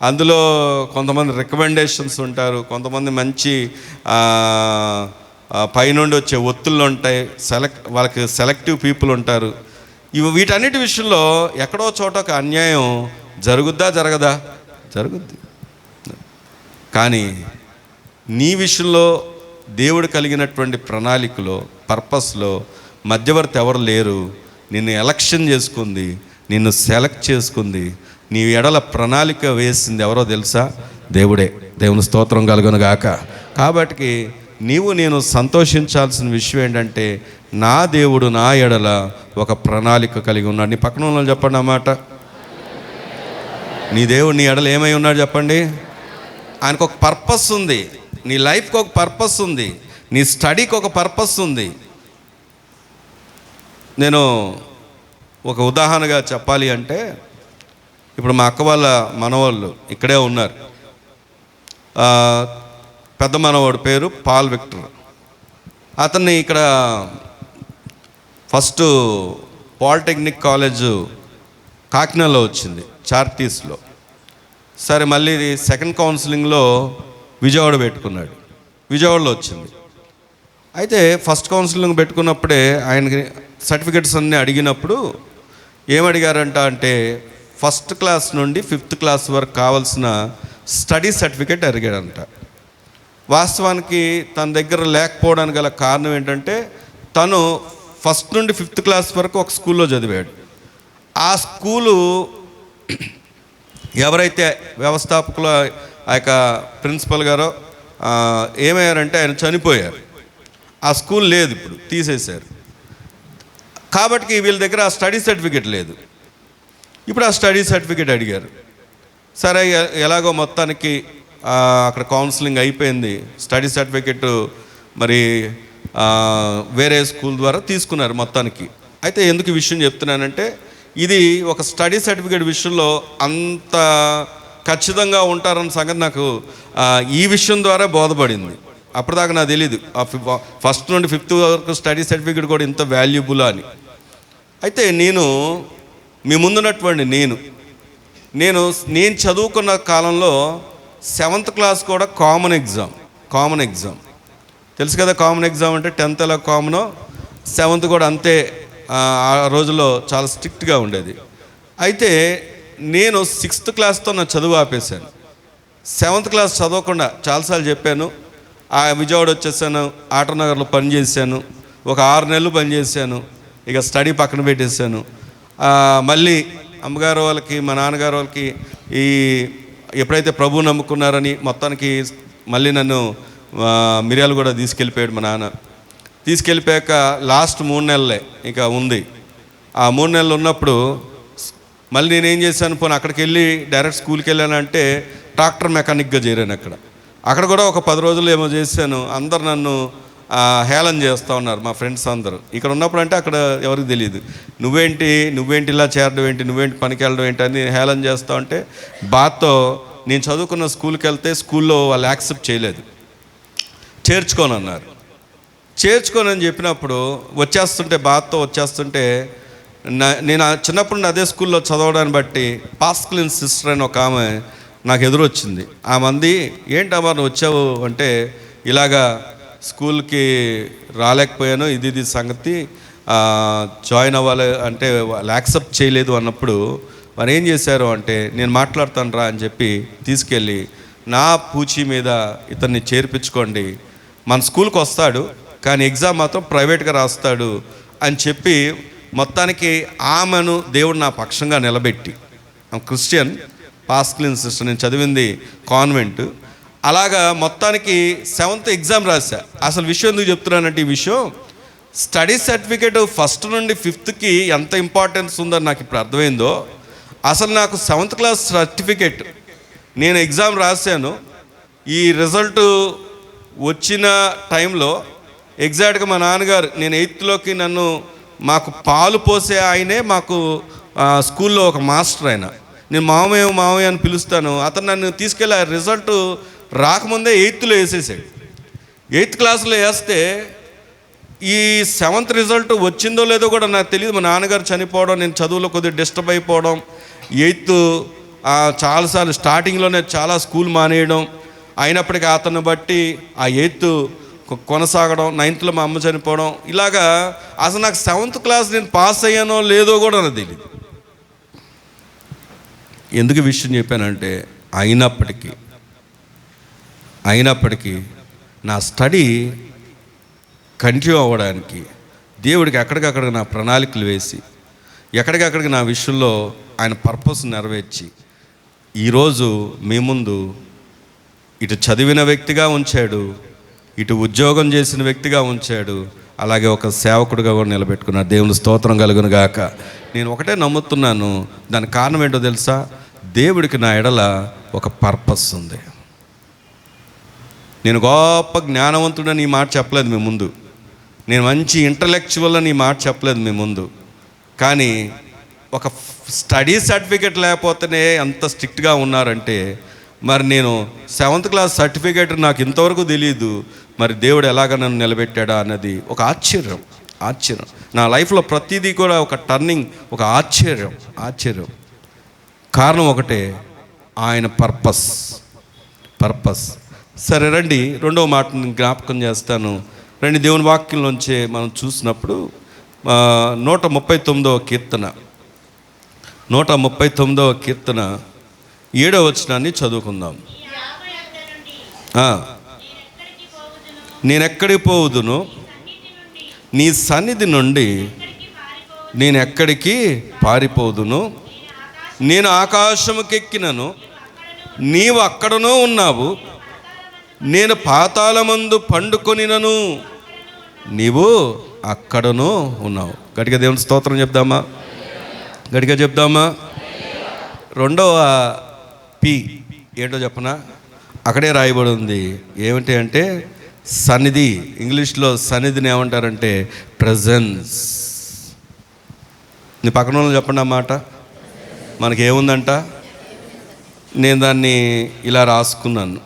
అందులో కొంతమంది రికమెండేషన్స్ ఉంటారు, కొంతమంది మంచి పైనుండి వచ్చే ఒత్తుళ్ళు ఉంటాయి, వాళ్ళకి సెలెక్టివ్ పీపుల్ ఉంటారు. వీటన్నిటి విషయంలో ఎక్కడో చోట ఒక అన్యాయం జరగదా? జరుగుద్ది. కానీ నీ విషయంలో దేవుడు కలిగినటువంటి ప్రణాళికలో, పర్పస్లో మధ్యవర్తి ఎవరు లేరు. నిన్ను ఎలక్షన్ చేసుకుంది, నిన్ను సెలెక్ట్ చేసుకుంది, నీ ఎడల ప్రణాళిక వేసింది ఎవరో తెలుసా? దేవుడే. దేవుని స్తోత్రం కలుగును గాక. కాబట్టి నేను సంతోషించాల్సిన విషయం ఏంటంటే, నా దేవుడు నా ఎడల ఒక ప్రణాళిక కలిగి ఉన్నాడు. నీ పక్కన ఉన్న చెప్పండి అన్నమాట. నీ దేవుడు నీ ఎడల ఏమై ఉన్నాడు చెప్పండి. ఆయనకు ఒక పర్పస్ ఉంది. నీ లైఫ్కి ఒక పర్పస్ ఉంది. నీ స్టడీకి ఒక పర్పస్ ఉంది. నేను ఒక ఉదాహరణగా చెప్పాలి అంటే, ఇప్పుడు మా అక్క వాళ్ళ మనవాళ్ళు ఇక్కడే ఉన్నారు. పెద్ద మనవాడు పేరు పాల్ విక్టర్. అతన్ని ఇక్కడ ఫస్ట్ పాలిటెక్నిక్ కాలేజు కాకినాడలో వచ్చింది, చార్టీస్లో. సరే, మళ్ళీ సెకండ్ కౌన్సిలింగ్లో విజయవాడ పెట్టుకున్నాడు. విజయవాడలో వచ్చింది. అయితే ఫస్ట్ కౌన్సిలింగ్ పెట్టుకున్నప్పుడే ఆయనకి సర్టిఫికెట్స్ అన్నీ అడిగినప్పుడు ఏమడిగారంట అంటే, ఫస్ట్ క్లాస్ నుండి 5th క్లాస్ వరకు కావాల్సిన స్టడీ సర్టిఫికెట్ అడిగాడంట. వాస్తవానికి తన దగ్గర లేకపోవడానికి గల కారణం ఏంటంటే, తను ఫస్ట్ నుండి 5th క్లాస్ వరకు ఒక స్కూల్లో చదివాడు. ఆ స్కూలు ఎవరైతే వ్యవస్థాపకులు, ఆ యొక్క ప్రిన్సిపల్ గారో ఏమయ్యారంటే ఆయన చనిపోయారు. ఆ స్కూల్ లేదు, ఇప్పుడు తీసేశారు. కాబట్టి వీళ్ళ దగ్గర ఆ స్టడీ సర్టిఫికెట్ లేదు. ఇప్పుడు ఆ స్టడీ సర్టిఫికెట్ అడిగారు. సరే, ఎలాగో మొత్తానికి అక్కడ కౌన్సిలింగ్ అయిపోయింది. స్టడీ సర్టిఫికెట్ మరి వేరే స్కూల్ ద్వారా తీసుకున్నారు మొత్తానికి. అయితే ఎందుకు ఈ విషయం చెప్తున్నానంటే, ఇది ఒక స్టడీ సర్టిఫికేట్ విషయంలో అంత ఖచ్చితంగా ఉంటారన్న సంగతి నాకు ఈ విషయం ద్వారా బోధపడింది. అప్పటిదాకా నాకు తెలీదు ఫస్ట్ నుండి 5th వరకు స్టడీ సర్టిఫికేట్ కూడా ఇంత వాల్యుబుల్ అని. అయితే మీ ముందున్నటువంటి నేను చదువుకున్న కాలంలో 7th క్లాస్ కూడా కామన్ ఎగ్జామ్ తెలుసు కదా. కామన్ ఎగ్జామ్ అంటే 10th ఎలా కామనో 7th కూడా అంతే. ఆ రోజుల్లో చాలా స్ట్రిక్ట్గా ఉండేది. అయితే నేను 6th క్లాస్తో నా చదువు ఆపేశాను. 7th క్లాస్ చదవకుండా చాలాసార్లు చెప్పాను. విజయవాడ వచ్చేసాను, ఆటనగర్లో పనిచేశాను. ఒక 6 నెలలు పనిచేశాను. ఇక స్టడీ పక్కన పెట్టేశాను. మళ్ళీ అమ్మగారు వాళ్ళకి, మా నాన్నగారు వాళ్ళకి ఎప్పుడైతే ప్రభువు నమ్ముకున్నారని మొత్తానికి మళ్ళీ నన్ను మిర్యాలు కూడా తీసుకెళ్ళిపోయాడు మా నాన్న. తీసుకెళ్ళిపోయాక లాస్ట్ 3 నెలలే ఇంకా ఉంది. ఆ 3 నెలలు ఉన్నప్పుడు మళ్ళీ నేనేం చేశాను, పోనీ అక్కడికి వెళ్ళి డైరెక్ట్ స్కూల్కి వెళ్ళానంటే ట్రాక్టర్ మెకానిక్గా చేరాను. అక్కడ కూడా ఒక 10 రోజులు ఏమో చేశాను. అందరు నన్ను హేళన చేస్తూ ఉన్నారు, మా ఫ్రెండ్స్ అందరూ. ఇక్కడ ఉన్నప్పుడు అంటే అక్కడ ఎవరికి తెలియదు, నువ్వేంటి ఇలా చేరడం ఏంటి, నువ్వేంటి పనికి వెళ్ళడం ఏంటి అని హేళన చేస్తూ ఉంటే, బాధతో నేను చదువుకున్న స్కూల్కి వెళ్తే స్కూల్లో వాళ్ళు యాక్సెప్ట్ చేయలేదు, చేర్చుకోనన్నారు. చేర్చుకోనని చెప్పినప్పుడు బాధతో వచ్చేస్తుంటే నేను చిన్నప్పుడు అదే స్కూల్లో చదవడాన్ని బట్టి పాస్కలిన్ సిస్టర్ అని ఒక ఆమె నాకు ఎదురొచ్చింది. ఆ మంది ఏంటమ్మా నువ్వు వచ్చావు అంటే, ఇలాగా స్కూల్కి రాలేకపోయాను, ఇది సంగతి, జాయిన్ అవ్వాలి అంటే వాళ్ళు యాక్సెప్ట్ చేయలేదు అన్నప్పుడు వారు ఏం చేశారు అంటే, నేను మాట్లాడతాను రా అని చెప్పి తీసుకెళ్ళి నా పూచి మీద ఇతన్ని చేర్పించుకోండి, మన స్కూల్కి వస్తాడు కానీ ఎగ్జామ్ మాత్రం ప్రైవేట్గా రాస్తాడు అని చెప్పి మొత్తానికి ఆమెను దేవుడు నా పక్షంగా నిలబెట్టి, క్రిస్టియన్ పాస్కలిన్ సిస్టర్, నేను చదివింది కాన్వెంట్. అలాగా మొత్తానికి 7th ఎగ్జామ్ రాశా. అసలు విషయం ఎందుకు చెప్తున్నానంటే, ఈ విషయం స్టడీ సర్టిఫికేట్ ఫస్ట్ నుండి 5th ఎంత ఇంపార్టెన్స్ ఉందని నాకు ఇప్పుడు అర్థమైందో. అసలు నాకు 7th క్లాస్ సర్టిఫికేట్ నేను ఎగ్జామ్ రాశాను. ఈ రిజల్ట్ వచ్చిన టైంలో ఎగ్జాక్ట్గా మా నాన్నగారు, నేను 8thలోకి మాకు పాలు పోసే ఆయనే మాకు స్కూల్లో ఒక మాస్టర్. ఆయన నేను మామయ్య అని పిలుస్తాను. అతను నన్ను తీసుకెళ్ళి ఆ రిజల్ట్ రాకముందే 8thలో వేసేసాడు. 8th క్లాస్లో వేస్తే ఈ 7th రిజల్ట్ వచ్చిందో లేదో కూడా నాకు తెలియదు. మా నాన్నగారు చనిపోవడం, నేను చదువులో కొద్దిగా డిస్టర్బ్ అయిపోవడం, 8th చాలాసార్లు స్టార్టింగ్లోనే చాలా స్కూల్ మానేయడం, అయినప్పటికీ అతను బట్టి ఆ 8th కొనసాగడం, 9th మా అమ్మ చనిపోవడం, ఇలాగా అసలు నాకు 7th క్లాస్ నేను పాస్ అయ్యానో లేదో కూడా నాకు తెలియదు. ఎందుకు విషయం చెప్పానంటే అయినప్పటికీ నా స్టడీ కంటిన్యూ అవ్వడానికి దేవుడికి ఎక్కడికక్కడికి నా ప్రణాళికలు వేసి ఎక్కడికక్కడికి నా విషయంలో ఆయన పర్పస్ నెరవేర్చి ఈరోజు మీ ముందు ఇటు చదివిన వ్యక్తిగా ఉంచాడు, ఇటు ఉద్యోగం చేసిన వ్యక్తిగా ఉంచాడు, అలాగే ఒక సేవకుడిగా కూడా నిలబెట్టుకున్నాడు. దేవుని స్తోత్రం కలుగును గాక. నేను ఒకటే నమ్ముతున్నాను, దానికి కారణం ఏంటో తెలుసా? దేవుడికి నా ఎడల ఒక పర్పస్ ఉంది. నేను గొప్ప జ్ఞానవంతుడని ఈ మాట చెప్పలేదు మీ ముందు, నేను మంచి ఇంటలెక్చువల్ అని ఈ మాట చెప్పలేదు మీ ముందు, కానీ ఒక స్టడీ సర్టిఫికేట్ లేకపోతేనే అంత స్ట్రిక్ట్గా ఉన్నారంటే మరి నేను 7th క్లాస్ సర్టిఫికేట్ నాకు ఇంతవరకు తెలియదు, మరి దేవుడు ఎలాగ నన్ను నిలబెట్టాడా అన్నది ఒక ఆశ్చర్యం. నా లైఫ్లో ప్రతిదీ కూడా ఒక టర్నింగ్, ఒక ఆశ్చర్యం. కారణం ఒకటే, ఆయన పర్పస్. సరే రండి, రెండవ మాటను జ్ఞాపకం చేస్తాను. రండి, దేవుని వాక్యంలోంచే మనం చూసినప్పుడు 139వ కీర్తన 7వ వచనాన్ని చదువుకుందాం. నేనెక్కడికి పోవుదును, నీ సన్నిధి నుండి నేనెక్కడికి పారిపోదును. నేను ఆకాశముకెక్కినను, నీవు అక్కడనూ ఉన్నావు. నేను పాతాళమందు పండుకొనినను, నీవు అక్కడనూ ఉన్నావు. గట్టిగా దేవుని స్తోత్రం చెప్దామా? రెండవ పి ఏంటో చెప్పనా? అక్కడే రాయబడి ఉంది. ఏమిటి అంటే సన్నిధి. ఇంగ్లీష్లో సన్నిధిని ఏమంటారంటే ప్రెజెన్స్. నీ పక్కన వాళ్ళు చెప్పండి అన్నమాట. మనకేముందంట? నేను దాన్ని ఇలా రాసుకున్నాను.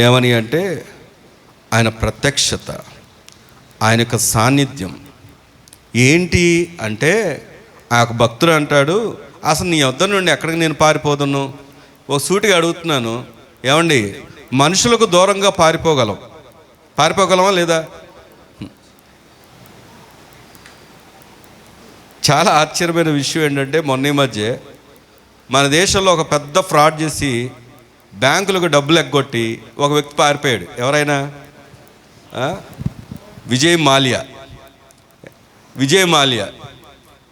ఏమని అంటే ఆయన ప్రత్యక్షత, ఆయన యొక్క సాన్నిధ్యం. ఏంటి అంటే ఆ యొక్క భక్తుడు అంటాడు, అసలు నీ వద్ద నుండి ఎక్కడికి నేను పారిపోదును? ఒక సూటిగా అడుగుతున్నాను, ఏమండి, మనుషులకు దూరంగా పారిపోగలమా లేదా? చాలా ఆశ్చర్యమైన విషయం ఏంటంటే మొన్న ఈ మధ్య మన దేశంలో ఒక పెద్ద ఫ్రాడ్ చేసి బ్యాంకులకు డబ్బులు ఎగ్గొట్టి ఒక వ్యక్తి పారిపోయాడు. ఎవరైనా? విజయ్ మాల్యా.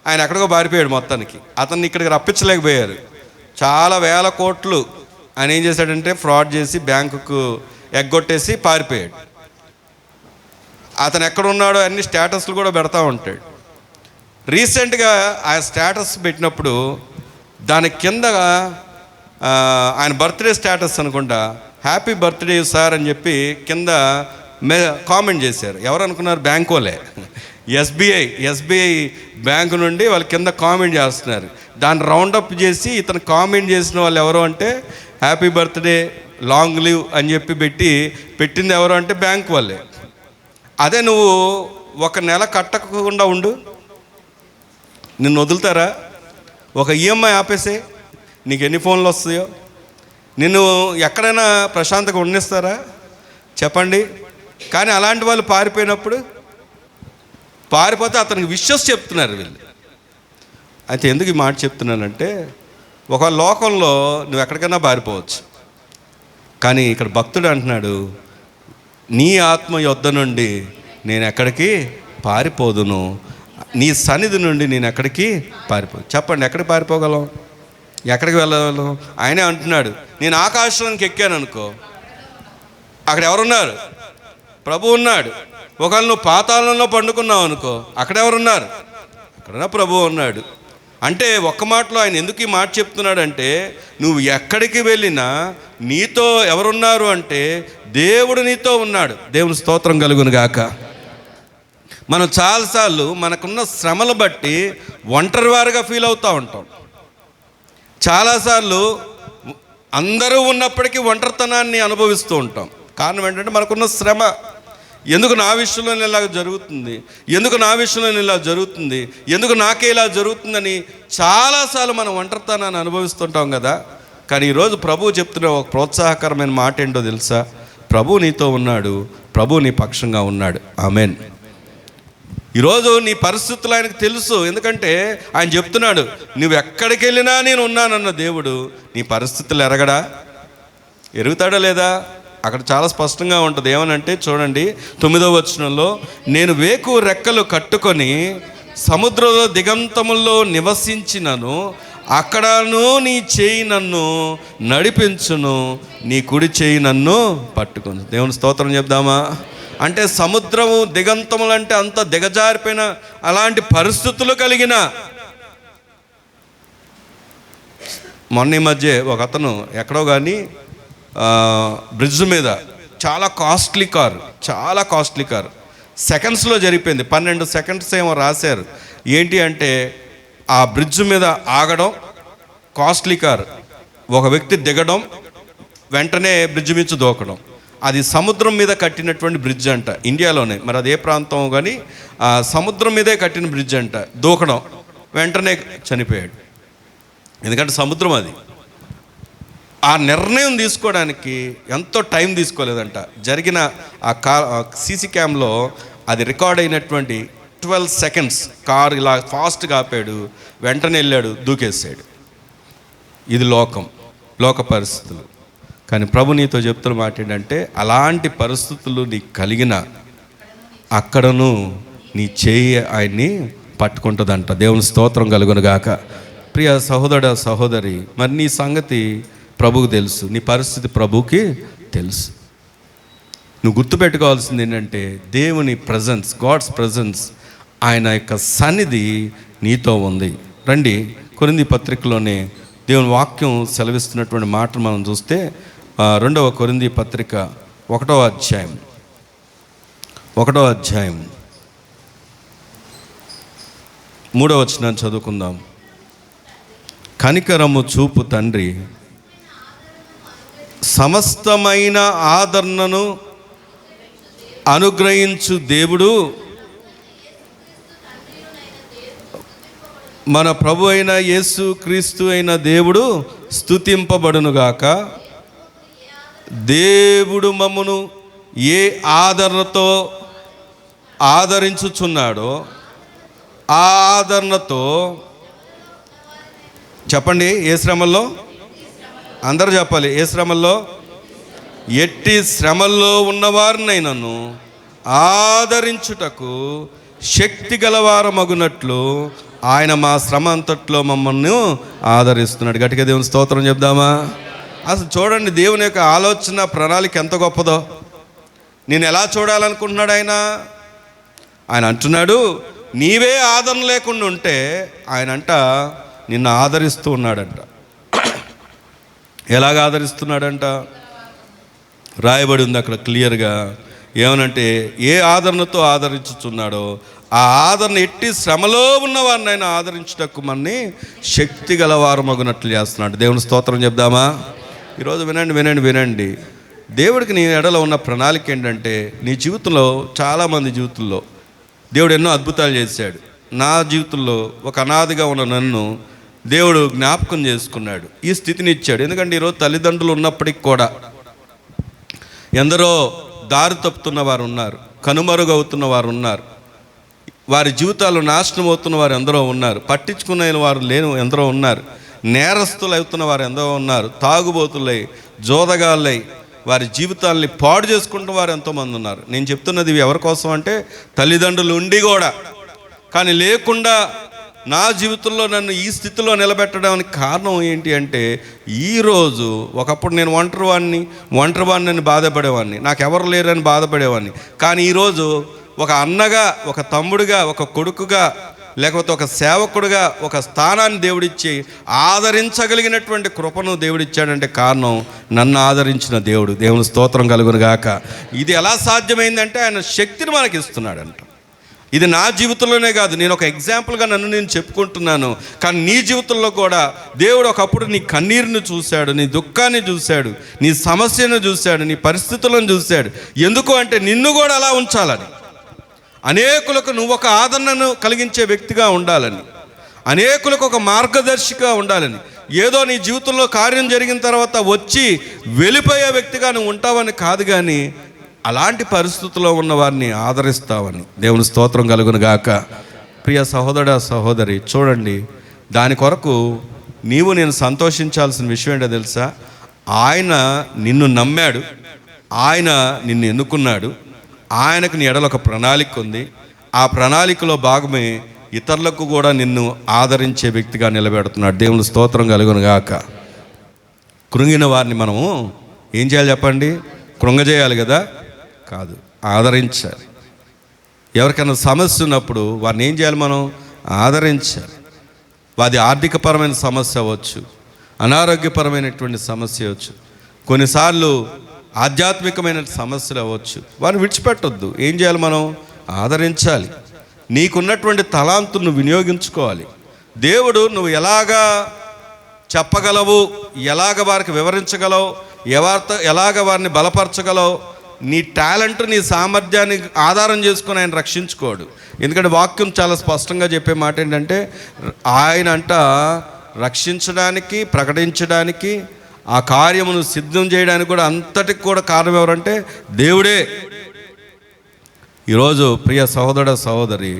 ఆయన ఎక్కడికో పారిపోయాడు. మొత్తానికి అతన్ని ఇక్కడికి రప్పించలేకపోయారు. చాలా వేల కోట్లు ఆయన ఏం చేశాడంటే ఫ్రాడ్ చేసి బ్యాంకుకు ఎగ్గొట్టేసి పారిపోయాడు. అతను ఎక్కడున్నాడో అన్ని స్టేటస్లు కూడా పెడతా ఉంటాడు. రీసెంట్గా ఆ స్టేటస్ పెట్టినప్పుడు దాని కింద ఆయన బర్త్డే స్టేటస్ అనుకుంటా, హ్యాపీ బర్త్డే సార్ అని చెప్పి కింద కామెంట్ చేశారు. ఎవరు అనుకున్నారు? బ్యాంక్ వాళ్ళే. ఎస్బీఐ బ్యాంకు నుండి వాళ్ళు కింద కామెంట్ చేస్తున్నారు. దాన్ని రౌండప్ చేసి ఇతను కామెంట్ చేసిన వాళ్ళు ఎవరు అంటే హ్యాపీ బర్త్డే లాంగ్ లివ్ అని చెప్పి పెట్టింది ఎవరు అంటే బ్యాంక్ వాళ్ళే. అదే నువ్వు ఒక నెల కట్టకుండా ఉండు, నిన్ను వదులుతారా? ఒక ఈఎంఐ ఆపేసే, నీకు ఎన్ని ఫోన్లు వస్తాయో, నిన్ను ఎక్కడైనా ప్రశాంతంగా ఉండనిస్తారా చెప్పండి? కానీ అలాంటి వాళ్ళు పారిపోతే అతనికి విషెస్ చెప్తున్నారు వీళ్ళు. అయితే ఎందుకు ఈ మాట చెప్తున్నానంటే, ఒక లోకంలో నువ్వు ఎక్కడికైనా పారిపోవచ్చు, కానీ ఇక్కడ భక్తుడు అంటున్నాడు, నీ ఆత్మ యొద్ద నుండి నేను ఎక్కడికి పారిపోదును, నీ సన్నిధి నుండి నేను ఎక్కడికి చెప్పండి, ఎక్కడికి పారిపోగలం? ఎక్కడికి వెళ్ళగలం? ఆయనే అంటున్నాడు, నేను ఆకాశానికి ఎక్కాను అనుకో, అక్కడ ఎవరున్నారు? ప్రభు ఉన్నాడు. ఒకవేళ నువ్వు పాతాళంలో పండుకున్నావు అనుకో, అక్కడెవరున్నారు? అక్కడ ప్రభు ఉన్నాడు. అంటే ఒక్క మాటలో ఆయన ఎందుకు ఈ మాట చెప్తున్నాడంటే, నువ్వు ఎక్కడికి వెళ్ళినా నీతో ఎవరున్నారు అంటే దేవుడు నీతో ఉన్నాడు. దేవుని స్తోత్రం కలుగును గాక. మనం చాలాసార్లు మనకున్న శ్రమలు బట్టి ఒంటరివారుగా ఫీల్ అవుతూ ఉంటాం. చాలాసార్లు అందరూ ఉన్నప్పటికీ ఒంటరితనాన్ని అనుభవిస్తూ ఉంటాం. కారణం ఏంటంటే మనకున్న శ్రమ. ఎందుకు నా విషయంలో ఇలా జరుగుతుంది, ఎందుకు నాకే ఇలా జరుగుతుందని చాలాసార్లు మనం ఒంటరితనాన్ని అనుభవిస్తుంటాం కదా. కానీ ఈరోజు ప్రభువు చెప్తున్న ఒక ప్రోత్సాహకరమైన మాట ఏంటో తెలుసా? ప్రభు నీతో ఉన్నాడు, ప్రభు నీ పక్షంగా ఉన్నాడు. ఆమెన్. ఈరోజు నీ పరిస్థితులు ఆయనకు తెలుసు. ఎందుకంటే ఆయన చెప్తున్నాడు, నువ్వు ఎక్కడికి వెళ్ళినా నేను ఉన్నానన్న దేవుడు నీ పరిస్థితులు ఎరుగుతాడా లేదా? అక్కడ చాలా స్పష్టంగా ఉంటుంది. ఏమనంటే చూడండి 9వ వచనంలో, నేను వేకు రెక్కలు కట్టుకొని సముద్రంలో దిగంతముల్లో నివసించినను, అక్కడను నీ చేయి నన్ను నడిపించును, నీ కుడి చేయి నన్ను పట్టుకును. దేవుని స్తోత్రం చెప్దామా? అంటే సముద్రము దిగంతములు అంటే అంత దిగజారిపోయిన అలాంటి పరిస్థితులు కలిగిన, మొన్న ఈ మధ్య ఒక అతను ఎక్కడో కానీ బ్రిడ్జ్ మీద చాలా కాస్ట్లీ కార్ సెకండ్స్లో జరిగిపోయింది. 12 సెకండ్స్ ఏమో రాశారు. ఏంటి అంటే ఆ బ్రిడ్జ్ మీద ఆగడం, కాస్ట్లీ కార్, ఒక వ్యక్తి దిగడం, వెంటనే బ్రిడ్జ్ మీద దూకడం. అది సముద్రం మీద కట్టినటువంటి బ్రిడ్జ్ అంట, ఇండియాలోనే. మరి అది ఏ ప్రాంతం కానీ సముద్రం మీదే కట్టిన బ్రిడ్జ్ అంట. దూకడం, వెంటనే చనిపోయాడు. ఎందుకంటే సముద్రం అది. ఆ నిర్ణయం తీసుకోవడానికి ఎంతో టైం తీసుకోలేదంట. జరిగిన ఆ సీసీ క్యామ్లో అది రికార్డ్ అయినటువంటి 12 సెకండ్స్ కారు ఇలా ఫాస్ట్గా ఆపాడు, వెంటనే వెళ్ళాడు, దూకేసాడు. ఇది లోక పరిస్థితులు. కానీ ప్రభు నీతో చెప్తున్న మాట ఏంటంటే, అలాంటి పరిస్థితులు నీకు కలిగిన అక్కడను నీ చేయి ఆయన్ని పట్టుకుంటుందంట. దేవుని స్తోత్రం కలుగునుగాక. ప్రియ సహోదర సహోదరి, మరి నీ సంగతి ప్రభువుకు తెలుసు, నీ పరిస్థితి ప్రభువుకి తెలుసు. నువ్వు గుర్తుపెట్టుకోవాల్సింది ఏంటంటే, దేవుని ప్రజెన్స్, గాడ్స్ ప్రజెన్స్, ఆయన యొక్క సన్నిధి నీతో ఉంది. రండి, కొరింథీ పత్రికలోనే దేవుని వాక్యం సెలవిస్తున్నటువంటి మాటలు మనం చూస్తే 2వ కొరింథీ పత్రిక 1వ అధ్యాయం 3వ వచనాన్ని చదువుకుందాం. కనికరము చూపు తండ్రి, సమస్తమైన ఆదరణను అనుగ్రహించు దేవుడు, మన ప్రభు అయిన యేసు క్రీస్తు అయిన దేవుడు స్తుతింపబడునుగాక. దేవుడు మమ్మును ఏ ఆదరణతో ఆదరించుచున్నాడో ఆ ఆదరణతో, చెప్పండి, ఏ శ్రమల్లో? అందరూ చెప్పాలి, ఏ శ్రమల్లో? ఎట్టి శ్రమల్లో ఉన్నవారినైనను ఆదరించుటకు శక్తి గలవారమగునట్లు ఆయన మా శ్రమ అంతట్లో మమ్మల్ని ఆదరిస్తున్నాడు. గట్టిగా దేవుని స్తోత్రం చెప్దామా? అసలు చూడండి, దేవుని యొక్క ఆలోచన ప్రణాళిక ఎంత గొప్పదో. నేను ఎలా చూడాలనుకుంటున్నాడు ఆయన అంటున్నాడు, నీవే ఆదరణ లేకుండా ఉంటే ఆయన నిన్ను ఆదరిస్తూ ఉన్నాడంట. ఎలాగ ఆదరిస్తున్నాడంట? రాయబడి ఉంది అక్కడ క్లియర్గా. ఏమనంటే, ఏ ఆదరణతో ఆదరించుచున్నాడో ఆ ఆదరణ ఎట్టి శ్రమలో ఉన్నవారిని ఆయన ఆదరించుటకు మనని శక్తి గలవారమగునట్లు చేస్తున్నాడు. దేవుని స్తోత్రం చెప్దామా? ఈరోజు వినండి. దేవుడికి నీ ఎడలో ఉన్న ప్రణాళిక ఏంటంటే, నీ జీవితంలో, చాలామంది జీవితంలో దేవుడు ఎన్నో అద్భుతాలు చేశాడు. నా జీవితంలో ఒక అనాథగా ఉన్న నన్ను దేవుడు జ్ఞాపకం చేసుకున్నాడు, ఈ స్థితిని ఇచ్చాడు. ఎందుకంటే ఈరోజు తల్లిదండ్రులు ఉన్నప్పటికి కూడా ఎందరో దారి తప్పుతున్న వారు ఉన్నారు, కనుమరుగవుతున్న వారు ఉన్నారు, వారి జీవితాలు నాశనం అవుతున్న వారు ఎందరో ఉన్నారు, పట్టించుకునే వారు లేని ఎందరో ఉన్నారు, నేరస్తులు అవుతున్న వారు ఎందరో ఉన్నారు, తాగుబోతులై, జోదగాళ్ళై వారి జీవితాలని పాడు చేసుకుంటున్న వారు ఎంతోమంది ఉన్నారు. నేను చెప్తున్నది ఇవి ఎవరి కోసం అంటే, తల్లిదండ్రులు ఉండి కూడా కానీ లేకుండా నా జీవితంలో నన్ను ఈ స్థితిలో నిలబెట్టడానికి కారణం ఏంటి అంటే, ఈరోజు ఒకప్పుడు నేను ఒంటరివాడిని బాధపడేవాడిని, నాకెవరు లేరని బాధపడేవాడిని. కానీ ఈరోజు ఒక అన్నగా, ఒక తమ్ముడుగా, ఒక కొడుకుగా, లేకపోతే ఒక సేవకుడుగా ఒక స్థానాన్ని దేవుడిచ్చి ఆదరించగలిగినటువంటి కృపను దేవుడిచ్చాడంటే కారణం నన్ను ఆదరించిన దేవుడు. దేవుని స్తోత్రం కలుగునుగాక. ఇది ఎలా సాధ్యమైందంటే ఆయన శక్తిని మనకి ఇస్తున్నాడంట. ఇది నా జీవితంలోనే కాదు, నేను ఒక ఎగ్జాంపుల్గా నేను చెప్పుకుంటున్నాను. కానీ నీ జీవితంలో కూడా దేవుడు ఒకప్పుడు నీ కన్నీరుని చూశాడు, నీ దుఃఖాన్ని చూశాడు, నీ సమస్యను చూశాడు, నీ పరిస్థితులను చూశాడు. ఎందుకు అంటే నిన్ను కూడా అలా ఉంచాలని, అనేకులకు నువ్వు ఒక ఆదరణను కలిగించే వ్యక్తిగా ఉండాలని, అనేకులకు ఒక మార్గదర్శిగా ఉండాలని. ఏదో నీ జీవితంలో కార్యం జరిగిన తర్వాత వచ్చి వెళ్ళిపోయే వ్యక్తిగా నువ్వు ఉంటావని కాదు, కానీ అలాంటి పరిస్థితుల్లో ఉన్న వారిని ఆదరిస్తావని. దేవుని స్తోత్రం కలుగును గాక. ప్రియ సహోదర సహోదరి, చూడండి, దాని కొరకు నీవు నేను సంతోషించాల్సిన విషయం ఏంటో తెలుసా? ఆయన నిన్ను నమ్మాడు, ఆయన నిన్ను ఎన్నుకున్నాడు, ఆయనకు నీ ఎడల ఒక ప్రణాళిక ఉంది. ఆ ప్రణాళికలో భాగమే ఇతరులకు కూడా నిన్ను ఆదరించే వ్యక్తిగా నిలబెడుతున్నాడు. దేవుని స్తోత్రం కలుగును గాక. కృంగిన వారిని మనము ఏం చేయాలి చెప్పండి? కృంగజేయాలి కదా? కాదు, ఆదరించాలి. ఎవరికైనా సమస్య ఉన్నప్పుడు వారిని ఏం చేయాలి? మనం ఆదరించాలి. అది ఆర్థికపరమైన సమస్య అవ్వచ్చు, అనారోగ్యపరమైనటువంటి సమస్య అవ్వచ్చు, కొన్నిసార్లు ఆధ్యాత్మికమైన సమస్యలు అవ్వచ్చు. వారిని విడిచిపెట్టొద్దు. ఏం చేయాలి? మనం ఆదరించాలి. నీకున్నటువంటి తలాంతును వినియోగించుకోవాలి. దేవుడు నువ్వు ఎలాగా చెప్పగలవు, ఎలాగ వారికి వివరించగలవు, ఎలాగ వారిని బలపరచగలవు, నీ టాలెంట్, నీ సామర్థ్యాన్ని ఆధారం చేసుకుని ఆయన రక్షించుకోడు. ఎందుకంటే వాక్యం చాలా స్పష్టంగా చెప్పే మాట ఏంటంటే, ఆయన అంట రక్షించడానికి, ప్రకటించడానికి, ఆ కార్యమును సిద్ధం చేయడానికి కూడా అంతటికి కూడా కారణం ఎవరంటే దేవుడే. ఈరోజు ప్రియ సహోదర సహోదరి,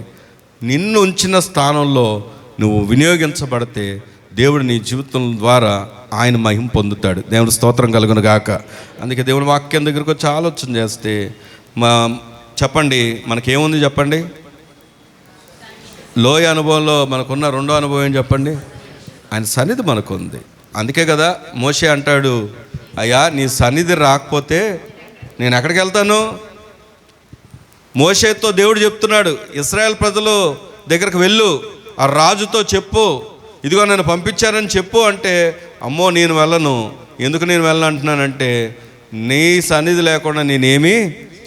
నిన్ను ఉంచిన స్థానంలో నువ్వు వినియోగించబడితే దేవుడు నీ జీవితం ద్వారా ఆయన మహిమ పొందుతాడు. దేవుని స్తోత్రం కలుగును గాక. అందుకే దేవుని వాక్యం దగ్గరకు వచ్చి ఆలోచన చేస్తే చెప్పండి, మనకేముంది చెప్పండి? లోయ అనుభవంలో మనకున్న రెండో అనుభవం ఏం చెప్పండి? ఆయన సన్నిధి మనకుంది. అందుకే కదా మోషే అంటాడు, అయ్యా నీ సన్నిధి రాకపోతే నేను ఎక్కడికి వెళ్తాను? మోషేతో దేవుడు చెప్తున్నాడు, ఇశ్రాయేల్ ప్రజలు దగ్గరకు వెళ్ళు, ఆ రాజుతో చెప్పు, ఇదిగో నన్ను పంపించారని చెప్పు అంటే, అమ్మో నేను వెళ్ళను. ఎందుకు నేను వెళ్ళను అంటున్నానంటే, నీ సన్నిధి లేకుండా నేనేమీ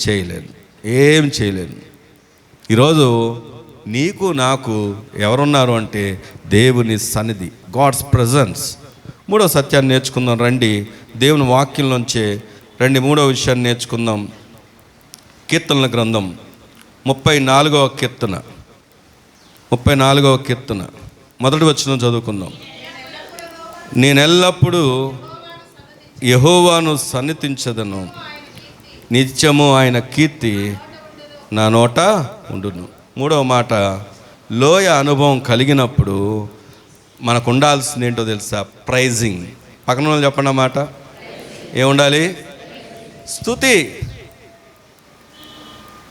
చేయలేను, ఏం చేయలేను. ఈరోజు నీకు నాకు ఎవరున్నారు అంటే దేవుని సన్నిధి, గాడ్స్ ప్రెజెన్స్. మూడో సత్యాన్ని నేర్చుకుందాం రండి. దేవుని వాక్యంలోంచే రండి, మూడో విషయాన్ని నేర్చుకుందాం. కీర్తనల గ్రంథం 34వ కీర్తన, 34వ కీర్తన మొదటి వచనం చదువుకుందాం. నేనెల్లప్పుడూ యెహోవాను సన్నిధించదను, నిత్యము ఆయన కీర్తి నా నోట ఉండును. మూడవ మాట, లోయ అనుభవం కలిగినప్పుడు మనకు ఉండాల్సింది ఏంటో తెలుసా? ప్రైజింగ్. పక్కన వాళ్ళు చెప్పండి ఆ మాట. ఏముండాలి? స్తుతి.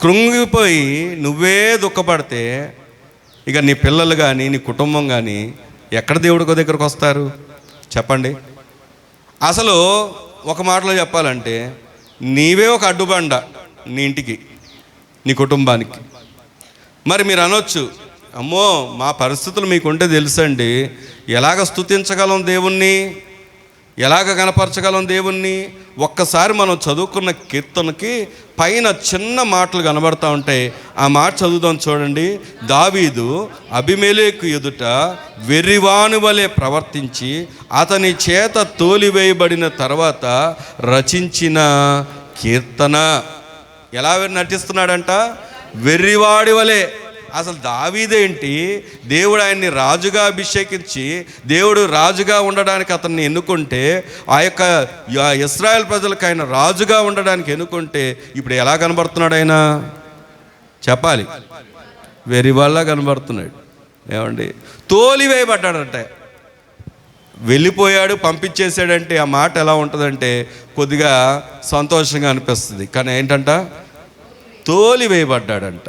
కృంగిపోయి నువ్వే దుఃఖపడితే ఇక నీ పిల్లలు కానీ నీ కుటుంబం కానీ ఎక్కడ దేవుడి దగ్గరకు వస్తారు చెప్పండి? అసలు ఒక మాటలో చెప్పాలంటే నీవే ఒక అడ్డుబండ నీ ఇంటికి, నీ కుటుంబానికి. మరి మీరు అనొచ్చు, అమ్మో మా పరిస్థితులు మీకుంటే తెలుసండి, ఎలాగ స్తుతించగలం దేవుణ్ణి, ఎలాగ కనపరచగలం దేవుణ్ణి? ఒక్కసారి మనం చదువుకున్న కీర్తనకి పైన చిన్న మాటలు కనబడతా ఉంటాయి. ఆ మాట చదువుదాం చూడండి. దావీదు అబీమెలెకు ఎదుట వెర్రివాని వలె ప్రవర్తించి అతని చేత తోలివేయబడిన తర్వాత రచించిన కీర్తన. ఎలా నటిస్తున్నాడంట? వెర్రివాడి వలె. అసలు దావీదేంటి? దేవుడు ఆయన్ని రాజుగా అభిషేకించి దేవుడు రాజుగా ఉండడానికి అతన్ని ఎన్నుకుంటే, ఆ యొక్క ఇశ్రాయేల్ ప్రజలకు ఆయన రాజుగా ఉండడానికి ఎన్నుకుంటే ఇప్పుడు ఎలా కనబడుతున్నాడు ఆయన? చెప్పాలి. వెర్రివాళ్ళ కనబడుతున్నాడు. ఏమండి? తోలివేయబడ్డాడంటే, వెళ్ళిపోయాడు, పంపించేశాడంటే ఆ మాట ఎలా ఉంటుందంటే కొద్దిగా సంతోషంగా అనిపిస్తుంది. కానీ ఏంటంట? తోలివేయబడ్డాడంట.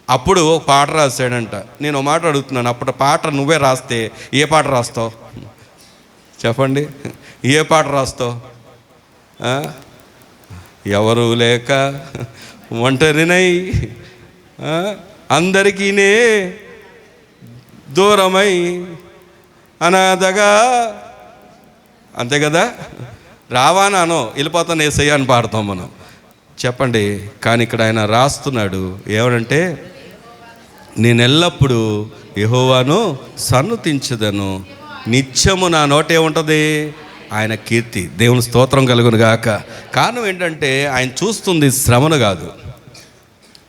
అప్పుడు ఒక పాట రాశాడంట. నేను ఒక మాట అడుగుతున్నాను, అప్పుడు పాట నువ్వే రాస్తే ఏ పాట రాస్తావు చెప్పండి? ఏ పాట రాస్తావు? ఎవరు లేక ఒంటరినై అందరికీనే దూరమై అనాథగా, అంతే కదా? రావానానో వెళ్ళిపోతాను ఏసయ్య అని పాడతాం మనం, చెప్పండి. కానీ ఇక్కడ ఆయన రాస్తున్నాడు ఏమనంటే, నేను ఎల్లప్పుడూ యెహోవాను సన్నుతించదను, నిత్యము నా నోటే ఉంటుంది ఆయన కీర్తి. దేవుని స్తోత్రం కలుగును గాక. కారణం ఏంటంటే ఆయన చూస్తుంది శ్రమను కాదు,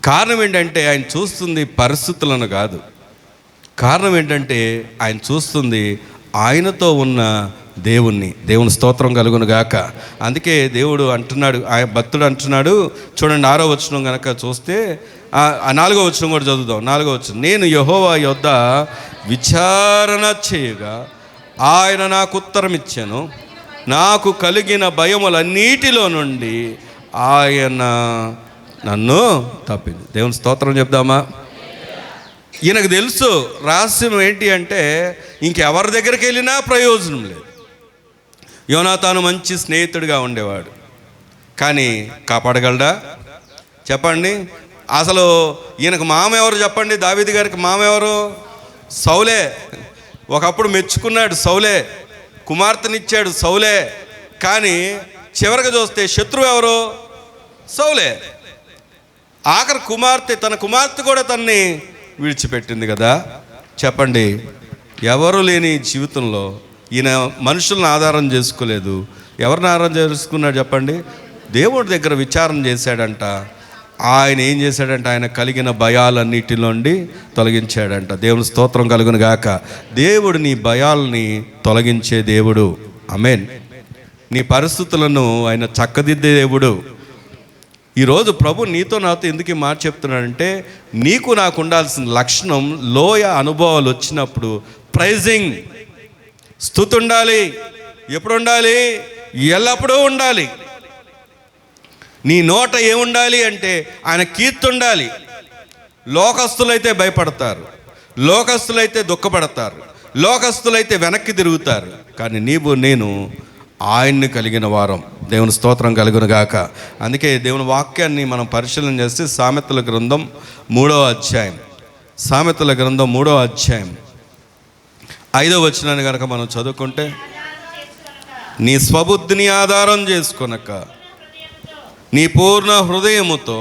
కారణం ఏంటంటే ఆయన చూస్తుంది పరిస్థితులను కాదు, కారణం ఏంటంటే ఆయన చూస్తుంది ఆయనతో ఉన్న దేవుని స్తోత్రం కలుగును గాక. అందుకే దేవుడు అంటున్నాడు, భక్తుడు అంటున్నాడు, చూడండి 6వ వచనం కనుక చూస్తే, 4వ వచనం కూడా చదువుదాం. 4వ వచనం, నేను యెహోవా యొద్ద విచారణ చేయగా ఆయన నాకు ఉత్తరం ఇచ్చాను, నాకు కలిగిన భయములన్నిటిలో నుండి ఆయన నన్ను తప్పింది. దేవుని స్తోత్రం చెప్దామా? ఈయనకు తెలుసు రహస్యం ఏంటి అంటే, ఇంకెవరి దగ్గరికి వెళ్ళినా ప్రయోజనం లేదు. యోనాతాను మంచి స్నేహితుడిగా ఉండేవాడు, కానీ కాపాడగలడా చెప్పండి? అసలు ఈయనకు మామ ఎవరు చెప్పండి? దావీదు గారికి మామ ఎవరు? సౌలే. ఒకప్పుడు మెచ్చుకున్నాడు సౌలే, కుమార్తెనిచ్చాడు సౌలే, కానీ చివరికి చూస్తే శత్రువు ఎవరు? సౌలే. ఆఖరి తన కుమార్తె కూడా తన్ని విడిచిపెట్టింది కదా. చెప్పండి, ఎవరు లేని జీవితంలో ఈయన మనుషులను ఆధారం చేసుకోలేదు. ఎవరిని ఆధారం చేసుకున్నాడు చెప్పండి? దేవుడి దగ్గర విచారణ చేశాడంట. ఆయన ఏం చేశాడంట? ఆయన కలిగిన భయాలన్నిటిలోండి తొలగించాడంట. దేవుని స్తోత్రం కలుగును గాక. దేవుడు నీ భయాల్ని తొలగించే దేవుడు. ఆమేన్. నీ పరిస్థితులను ఆయన చక్కదిద్దే దేవుడు. ఈరోజు ప్రభు నీతో నాతో ఎందుకు మాట చెప్తున్నాడంటే, నీకు నాకు ఉండాల్సిన లక్షణం, లోయ అనుభవాలు వచ్చినప్పుడు ప్రైజింగ్, స్తుతి ఉండాలి. ఎప్పుడు ఉండాలి? ఎల్లప్పుడూ ఉండాలి. నీ నోట ఏముండాలి అంటే ఆయన కీర్తి ఉండాలి. లోకస్తులైతే భయపడతారు, లోకస్తులైతే దుఃఖపడతారు, లోకస్తులైతే వెనక్కి తిరుగుతారు, కానీ నేను ఆయన్ని కలిగిన వారం. దేవుని స్తోత్రం కలుగును గాక. అందుకే దేవుని వాక్యాన్ని మనం పరిశీలన చేస్తే సామెతల గ్రంథం 3వ అధ్యాయం, సామెతల గ్రంథం 3వ అధ్యాయం 5వ వచనాన్ని కనుక మనం చదువుకుంటే, నీ స్వబుద్ధిని ఆధారం చేసుకొనక నీ పూర్ణ హృదయముతో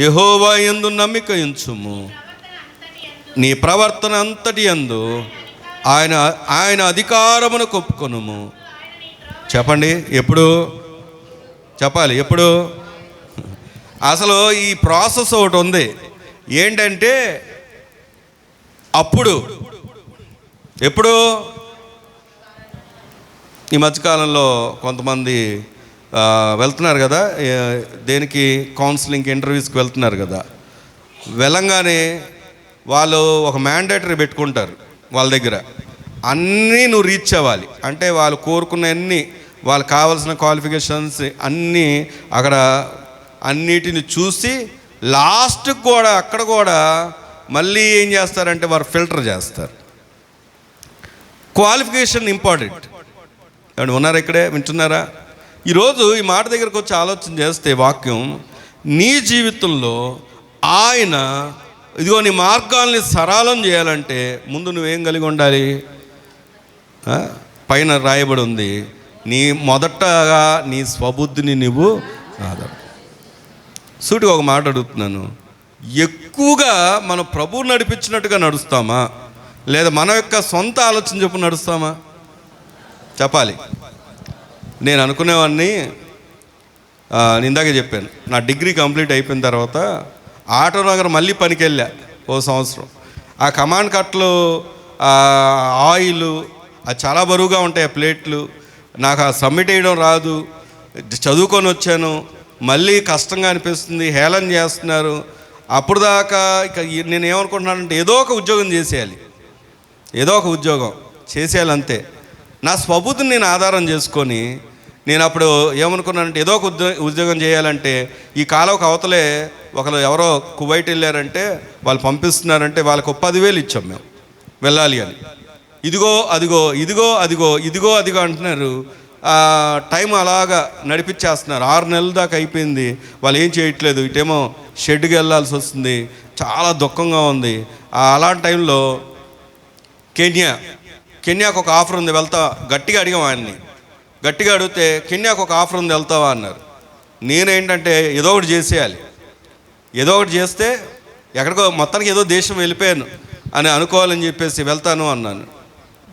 యెహోవా యందు నమ్మిక ఉంచుము, నీ ప్రవర్తన అంతటి యందు ఆయన అధికారమును కొప్పుకొనుము. చెప్పండి, ఎప్పుడు చెప్పాలి? ఎప్పుడు? అసలు ఈ ప్రాసెస్ ఒకటి ఉంది. ఏంటంటే అప్పుడు, ఎప్పుడు? ఈ మధ్యకాలంలో కొంతమంది వెళ్తున్నారు కదా, దేనికి? కౌన్సిలింగ్కి, ఇంటర్వ్యూస్కి వెళ్తున్నారు కదా. వెళ్ళంగానే వాళ్ళు ఒక మ్యాండేటరీ పెట్టుకుంటారు వాళ్ళ దగ్గర. అన్నీ నువ్వు రీచ్ అవ్వాలి అంటే, వాళ్ళు కోరుకున్నవన్నీ, వాళ్ళకి కావాల్సిన క్వాలిఫికేషన్స్ అన్నీ అక్కడ అన్నిటిని చూసి లాస్ట్కి కూడా అక్కడ కూడా మళ్ళీ ఏం చేస్తారంటే వారు ఫిల్టర్ చేస్తారు. Qualification important. ఏమంటే ఉన్నారా? ఇక్కడే వింటున్నారా? ఈరోజు ఈ మాట దగ్గరకు వచ్చి ఆలోచన చేస్తే వాక్యం, నీ జీవితంలో ఆయన ఇదిగో నీ మార్గాల్ని సరళం చేయాలంటే ముందు నువ్వేం కలిగి ఉండాలి? పైన రాయబడి ఉంది, మొదటగా నీ స్వబుద్ధిని నువ్వు ఆధారం. సూటిగా ఒక మాట అడుగుతున్నాను, ఎక్కువగా మనం ప్రభువు నడిపించినట్టుగా నడుస్తామా, లేదా మన యొక్క సొంత ఆలోచన చెప్పు నడుస్తామా? చెప్పాలి. నేను అనుకునేవాడిని, ఇందాకే చెప్పాను, నా డిగ్రీ కంప్లీట్ అయిపోయిన తర్వాత ఆటోనగర్ మళ్ళీ పనికి వెళ్ళా ఓ సంవత్సరం. ఆ కమాండ్ కట్లు, ఆయిల్ అది చాలా బరువుగా ఉంటాయి ఆ ప్లేట్లు. నాకు ఆ సబ్మిట్ చేయడం రాదు, చదువుకొని వచ్చాను, మళ్ళీ కష్టంగా అనిపిస్తుంది, హేళన చేస్తున్నారు. అప్పుడు దాకా ఇక నేను ఏమనుకుంటున్నానంటే ఏదో ఒక ఉద్యోగం చేసేయాలి, ఏదో ఒక ఉద్యోగం చేసేయాలి అంతే. నా స్వబుద్ధిని నేను ఆధారం చేసుకొని నేను అప్పుడు ఏమనుకున్నానంటే ఏదో ఒక ఉద్యోగం చేయాలంటే, ఈ కాలువకు అవతలే ఒకరు ఎవరో కువైట్ వెళ్ళారంటే వాళ్ళు పంపిస్తున్నారంటే వాళ్ళకు 10,000 ఇచ్చాం మేము వెళ్ళాలి అని. ఇదిగో అదిగో, ఇదిగో అదిగో, ఇదిగో అదిగో అంటున్నారు. టైం అలాగా నడిపించేస్తున్నారు. 6 నెలల దాకా అయిపోయింది, వాళ్ళు ఏం చేయట్లేదు. ఇటేమో షెడ్కి వెళ్ళాల్సి వస్తుంది, చాలా దుఃఖంగా ఉంది. అలాంటి టైంలో కెన్యాకు ఒక ఆఫర్ ఉంది, వెళ్తా. గట్టిగా అడిగాం ఆయన్ని, గట్టిగా అడిగితే కెన్యాకు ఒక ఆఫర్ ఉంది, వెళ్తావా అన్నారు. నేనేంటంటే ఏదో ఒకటి చేసేయాలి, ఏదో ఒకటి చేస్తే ఎక్కడికో మొత్తానికి ఏదో దేశం వెళ్ళిపోయాను అని అనుకోవాలని చెప్పేసి వెళ్తాను అన్నాను.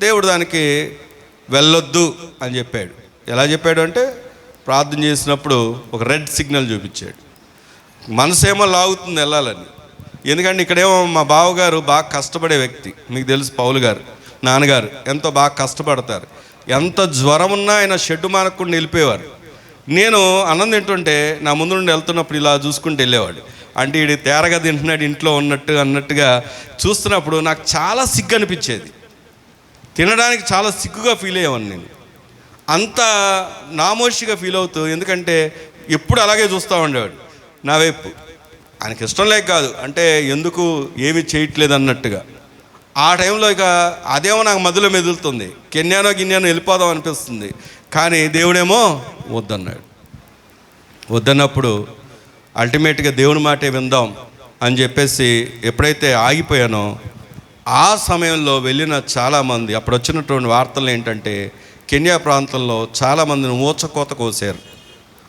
దేవుడు దానికి వెళ్ళొద్దు అని చెప్పాడు. ఎలా చెప్పాడు అంటే, ప్రార్థన చేసినప్పుడు ఒక రెడ్ సిగ్నల్ చూపించాడు. మనసేమో లాగుతుంది వెళ్ళాలని. ఎందుకంటే ఇక్కడేమో మా బావగారు బాగా కష్టపడే వ్యక్తి, మీకు తెలుసు, పౌలు గారు నాన్నగారు ఎంతో బాగా కష్టపడతారు. ఎంత జ్వరం ఉన్నా ఆయన షెడ్డు మానకుండా వెళ్ళిపోయేవారు. నేను అన్నం తింటుంటే నా ముందు నుండి వెళ్తున్నప్పుడు ఇలా చూసుకుంటూ వెళ్ళేవాడు. అంటే ఈడు తేరగా తింటున్నాడు ఇంట్లో అన్నట్టుగా చూస్తున్నప్పుడు నాకు చాలా సిగ్గు అనిపించేది. తినడానికి చాలా సిగ్గుగా ఫీల్ అయ్యేవాడిని నేను. అంత నామోషిగా ఫీల్ అవుతూ, ఎందుకంటే ఎప్పుడు అలాగే చూస్తూ ఉండేవాడు నా వైపు. ఆయనకి ఇష్టం లేక కాదు, అంటే ఎందుకు ఏమీ చేయట్లేదు అన్నట్టుగా. ఆ టైంలో ఇక అదేమో నాకు మధ్యలో మెదులుతుంది, గిన్నెనో వెళ్ళిపోదాం అనిపిస్తుంది. కానీ దేవుడేమో వద్దన్నప్పుడు అల్టిమేట్గా దేవుని మాటే విందాం అని చెప్పేసి ఎప్పుడైతే ఆగిపోయానో ఆ సమయంలో వెళ్ళిన చాలామంది, అప్పుడు వచ్చినటువంటి వార్తలు ఏంటంటే కెన్యా ప్రాంతంలో చాలామందిని ఊచకోత కోసారు.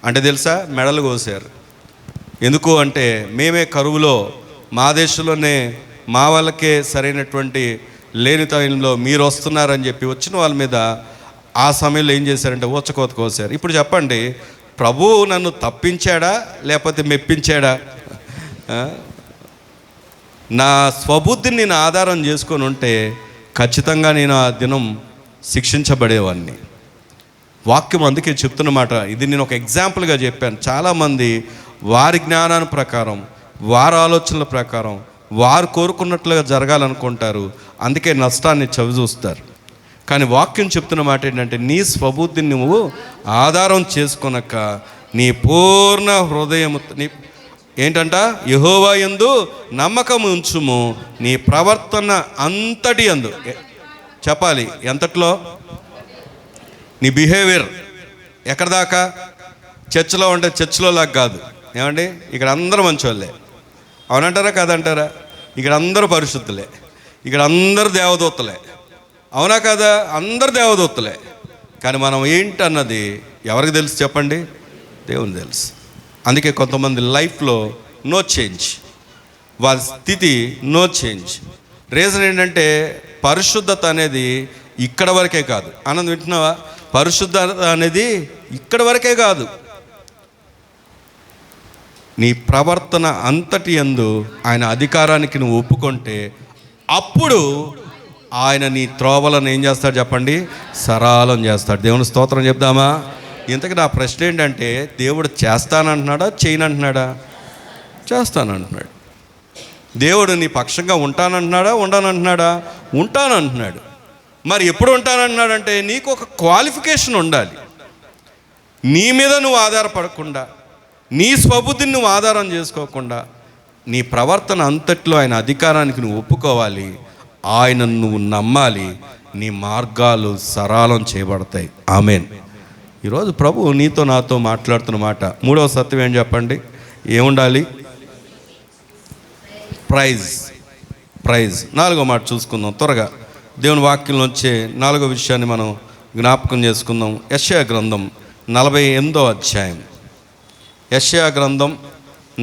అంటే తెలుసా, మెడలు కోసారు. ఎందుకు అంటే మేమే కరువులో, మా దేశంలోనే మా వాళ్ళకే సరైనటువంటి లేని టైంలో మీరు వస్తున్నారని చెప్పి వచ్చిన వాళ్ళ మీద ఆ సమయంలో ఏం చేశారంటే ఊచకోత కోసారు. ఇప్పుడు చెప్పండి, ప్రభువు నన్ను తప్పించాడా లేకపోతే మెప్పించాడా? నా స్వబుద్ధిని నేను ఆధారం చేసుకొని ఉంటే ఖచ్చితంగా నేను ఆ దినం శిక్షించబడేవాడిని. వాక్యం అందుకే చెప్తున్నమాట. ఇది నేను ఒక ఎగ్జాంపుల్గా చెప్పాను. చాలామంది వారి జ్ఞానాన్ని ప్రకారం, వారి ఆలోచనల ప్రకారం, వారు కోరుకున్నట్లుగా జరగాలనుకుంటారు. అందుకే నష్టాన్ని చవిచూస్తారు. కానీ వాక్యం చెప్తున్న మాట ఏంటంటే నీ స్వబుద్ధిని నువ్వు ఆధారం చేసుకొనక నీ పూర్ణ హృదయం ఏంటంట యెహోవా యందు నమ్మకం ఉంచుము, నీ ప్రవర్తన అంతటి యందు. చెప్పాలి ఎంతట్లో? నీ బిహేవియర్ ఎక్కడ దాకా? చర్చిలో ఉంటే చర్చిలో లాగా కాదు. ఏమండి, ఇక్కడ అందరూ మంచోళ్ళే, అవునంటారా కాదంటారా? ఇక్కడ అందరూ పరిశుద్ధులే, ఇక్కడ అందరూ దేవదూతలే, అవునా కదా? అందరు దేవదూతలే. కానీ మనం ఏంటన్నది ఎవరికి తెలుసు చెప్పండి? దేవుని తెలుసు. అందుకే కొంతమంది లైఫ్లో నో చేంజ్, వాళ్ళ స్థితి నో చేంజ్. రీజన్ ఏంటంటే పరిశుద్ధత అనేది ఇక్కడ వరకే కాదు. ఆనందం వింటున్నావా? పరిశుద్ధత అనేది ఇక్కడ వరకే కాదు. నీ ప్రవర్తన అంతటి యందు ఆయన అధికారానికి నువ్వు ఒప్పుకుంటే అప్పుడు ఆయన నీ త్రోవలను ఏం చేస్తాడు చెప్పండి? సరళం చేస్తాడు. దేవుని స్తోత్రం చెప్దామా? ఇంతకు నా ప్రశ్న ఏంటంటే దేవుడు చేస్తానంటున్నాడా చేయనంటున్నాడా? చేస్తానంటున్నాడు. దేవుడు నీ పక్షంగా ఉంటానంటున్నాడా ఉండనంటున్నాడా? ఉంటానంటున్నాడు. మరి ఎప్పుడు ఉంటానంటున్నాడంటే నీకు ఒక క్వాలిఫికేషన్ ఉండాలి. నీ మీద నువ్వు ఆధారపడకుండా, నీ స్వబుద్ధిని నువ్వు ఆధారం చేసుకోకుండా, నీ ప్రవర్తన అంతట్లో ఆయన అధికారానికి నువ్వు ఒప్పుకోవాలి. ఆయనను నువ్వు నమ్మాలి. నీ మార్గాలు సరళం చేయబడతాయి. ఆమేన్. ఈరోజు ప్రభు నీతో నాతో మాట్లాడుతున్న మాట, మూడవ సత్యం ఏం చెప్పండి? ఏముండాలి? ప్రైజ్. నాలుగో మాట చూసుకుందాం త్వరగా. దేవుని వాక్యంలో వచ్చే నాలుగో విషయాన్ని మనం జ్ఞాపకం చేసుకుందాం. యెషయా గ్రంథం 48వ అధ్యాయం. యెషయా గ్రంథం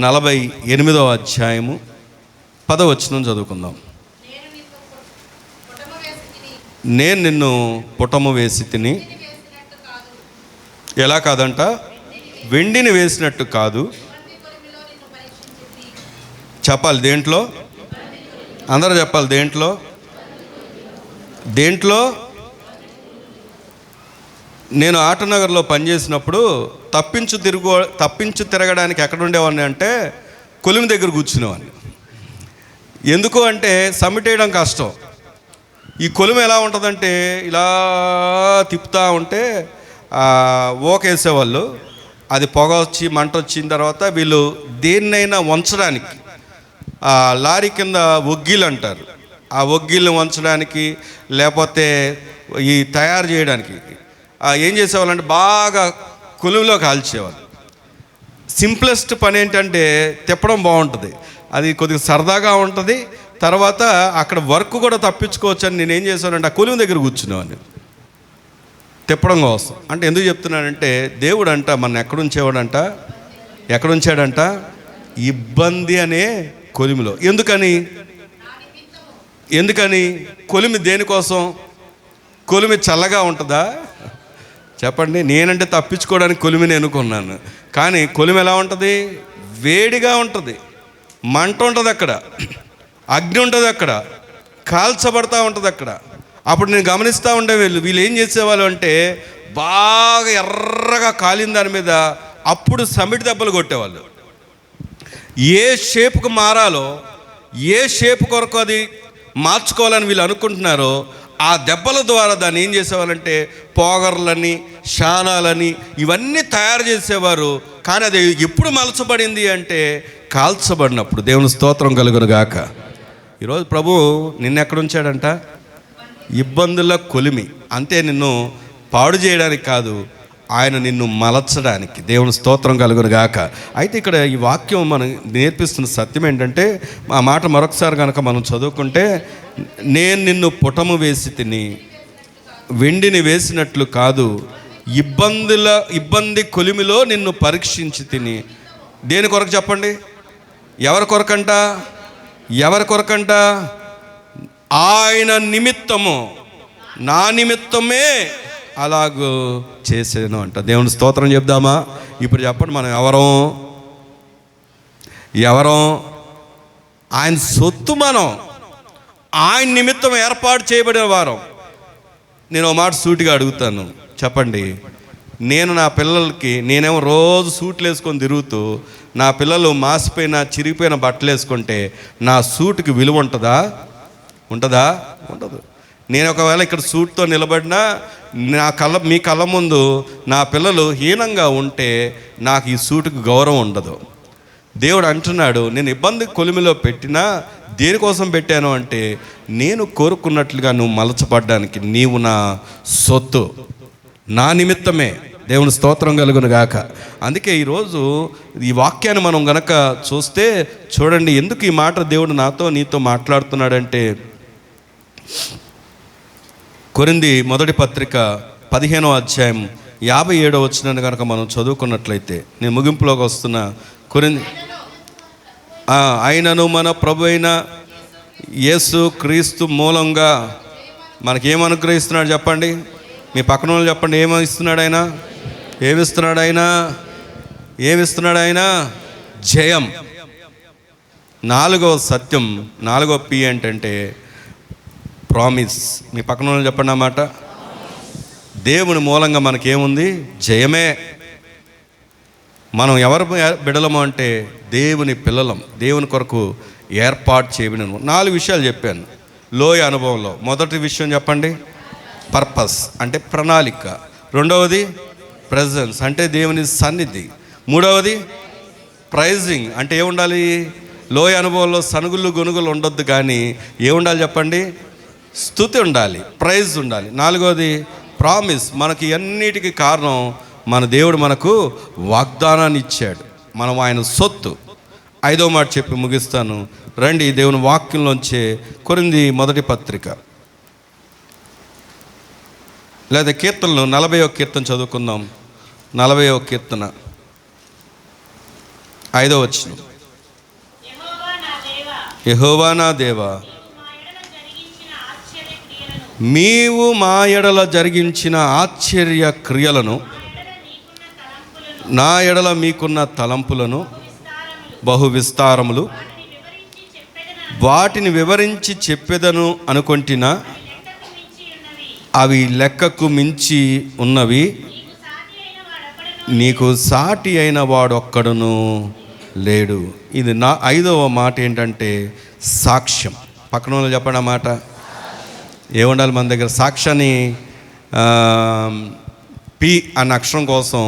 48వ అధ్యాయము 10వ వచనం చదువుకుందాం. నేను నిన్ను పుటము వేసి తిని, ఎలా కాదంట? వెండిని వేసినట్టు కాదు. చెప్పాలి దేంట్లో? అందరూ చెప్పాలి దేంట్లో? నేను ఆటనగర్లో పనిచేసినప్పుడు తప్పించు తిరగడానికి ఎక్కడ ఉండేవాడిని అంటే కొలిమి దగ్గర కూర్చునేవాడిని. ఎందుకు అంటే సమ్మిట్ వేయడం కష్టం. ఈ కొలిమి ఎలా ఉంటుందంటే ఇలా తిప్పుతూ ఉంటే ఓకేసేవాళ్ళు. అది పొగ వచ్చి మంట వచ్చిన తర్వాత వీళ్ళు దేన్నైనా వంచడానికి లారీ కింద ఒగ్గిలు అంటారు, ఆ ఒగ్గిల్ని వంచడానికి లేకపోతే ఈ తయారు చేయడానికి ఏం చేసేవాళ్ళంటే బాగా కొలువులో కాల్చేవాళ్ళు. సింప్లెస్ట్ పని ఏంటంటే తిప్పడం బాగుంటుంది, అది కొద్దిగా సరదాగా ఉంటుంది. తర్వాత అక్కడ వర్క్ కూడా తప్పించుకోవచ్చు అని నేను ఏం చేశానంటే ఆ కొలువు దగ్గర కూర్చునేవాడిని తిప్పడం కోసం. అంటే ఎందుకు చెప్తున్నానంటే దేవుడు అంట మన ఎక్కడుంచాడంట? ఇబ్బంది అనే కొలిమిలో. ఎందుకని? కొలిమి దేనికోసం? కొలిమి చల్లగా ఉంటుందా చెప్పండి? నేనంటే తప్పించుకోవడానికి కొలిమిని ఎన్నుకున్నాను. కానీ కొలిమి ఎలా ఉంటుంది? వేడిగా ఉంటుంది, మంట ఉంటుంది, అక్కడ అగ్ని ఉంటుంది, అక్కడ కాల్చబడతా ఉంటుంది. అక్కడ అప్పుడు నేను గమనిస్తూ ఉండే వీళ్ళు ఏం చేసేవాళ్ళు అంటే బాగా ఎర్రగా కాలిన దాని మీద అప్పుడు సమిటి దెబ్బలు కొట్టేవాళ్ళు. ఏ షేపుకు మారాలో, ఏ షేపు కొరకు అది మార్చుకోవాలని వీళ్ళు అనుకుంటున్నారో ఆ దెబ్బల ద్వారా దాన్ని ఏం చేసేవాళ్ళంటే పోగర్లని, శానాలని ఇవన్నీ తయారు చేసేవారు. కానీ అది ఎప్పుడు మలచబడింది అంటే కాల్చబడినప్పుడు. దేవుని స్తోత్రం కలుగును గాక. ఈరోజు ప్రభు నిన్నెక్కడ ఉంచాడంట? ఇబ్బందుల కొలిమి. అంతే, నిన్ను పాడు చేయడానికి కాదు, ఆయన నిన్ను మలచడానికి. దేవుని స్తోత్రం కలుగును గాక. అయితే ఇక్కడ ఈ వాక్యం మనం నేర్పిస్తున్న సత్యం ఏంటంటే, ఆ మాట మరొకసారి కనుక మనం చదువుకుంటే, నేను నిన్ను పుటము వేసి తిని వెండిని వేసినట్లు కాదు, ఇబ్బంది కొలిమిలో నిన్ను పరీక్షించి తిని. దేని కొరకు చెప్పండి? ఎవరి కొరకంట? ఎవరి కొరకంట? ఆయన నిమిత్తము, నా నిమిత్తమే అలాగూ చేసాను అంట. దేవుని స్తోత్రం చెప్దామా? ఇప్పుడు చెప్పండి, మనం ఎవరం? ఆయన సొత్తు. మనం ఆయన నిమిత్తం ఏర్పాటు చేయబడిన వారం. నేను ఒక మాట సూటిగా అడుగుతాను, చెప్పండి. నేను నా పిల్లలకి, నేనేమో రోజు సూట్లు వేసుకొని తిరుగుతూ నా పిల్లలు మాసిపోయిన చిరిగిపోయిన బట్టలు వేసుకుంటే నా సూట్కి విలువ ఉంటుందా? ఉండదు. నేను ఒకవేళ ఇక్కడ సూట్తో నిలబడినా మీ కళ్ళ ముందు నా పిల్లలు హీనంగా ఉంటే నాకు ఈ సూటుకు గౌరవం ఉండదు. దేవుడు అంటున్నాడు, నేను ఇబ్బంది కొలిమిలో పెట్టినా దేనికోసం పెట్టాను అంటే నేను కోరుకున్నట్లుగా నువ్వు మలచబడ్డానికి. నీవు నా సొత్తు, నా నిమిత్తమే. దేవుని స్తోత్రం కలుగును గాక. అందుకే ఈరోజు ఈ వాక్యాన్ని మనం గనక చూస్తే చూడండి, ఎందుకు ఈ మాట దేవుడు నీతో మాట్లాడుతున్నాడంటే, కొరింథీ మొదటి పత్రిక 15వ అధ్యాయం 57వ వచనాన్ని కనుక మనం చదువుకున్నట్లయితే, నేను ముగింపులోకి వస్తున్న కొరింథీ, ఆయనను మన ప్రభు అయిన యేసు క్రీస్తు మూలంగా మనకేం అనుగ్రహిస్తున్నాడు చెప్పండి? మీ పక్కన వాళ్ళు చెప్పండి, ఏమిస్తున్నాడు ఆయన? ఏమిస్తున్నాడు ఆయన? జయం. 4వ సత్యం, 4వ P ఏంటంటే ప్రామిస్. మీ పక్కన వాళ్ళు చెప్పండి అన్నమాట. దేవుని మూలంగా మనకేముంది? జయమే. మనం ఎవరు బిడలము అంటే దేవుని పిల్లలం, దేవుని కొరకు ఏర్పాటు చేయబడిన. 4 విషయాలు చెప్పాను లోయ అనుభవంలో. మొదటి విషయం చెప్పండి, పర్పస్ అంటే ప్రణాళిక. రెండవది ప్రెజెన్స్ అంటే దేవుని సన్నిధి. మూడవది ప్రైజింగ్ అంటే ఏముండాలి? లోయ అనుభవంలో సనుగులు గొనుగులు ఉండొద్దు, కానీ ఏముండాలి చెప్పండి? స్తుతి ఉండాలి, ప్రైజ్ ఉండాలి. 4వది ప్రామిస్. మనకి అన్నిటికీ కారణం మన దేవుడు మనకు వాగ్దానాన్ని ఇచ్చాడు, మనం ఆయన సొత్తు. 5వ మాట చెప్పి ముగిస్తాను. రండి దేవుని వాక్యంలోంచే కొరింథీ మొదటి పత్రిక లేదా కీర్తనలు 40వ కీర్తన చదువుకుందాం. 40వ కీర్తన 5వ వచనం. యెహోవా నా దేవా, నీవు మా ఎడల జరిగించిన ఆశ్చర్య క్రియలను, నా ఎడల మీకున్న తలంపులను, బహు విస్తారములు, వాటిని వివరించి చెప్పెదను అనుకొంటినా అవి లెక్కకు మించి ఉన్నవి. నీకు సాటి అయిన వాడొక్కడును లేడు. ఇది 5వ మాట ఏంటంటే సాక్ష్యం. పక్కన వాళ్ళు చెప్పండి ఆ మాట. ఏముండాలి మన దగ్గర? సాక్ష్యాన్ని P అన్న అక్షరం కోసం,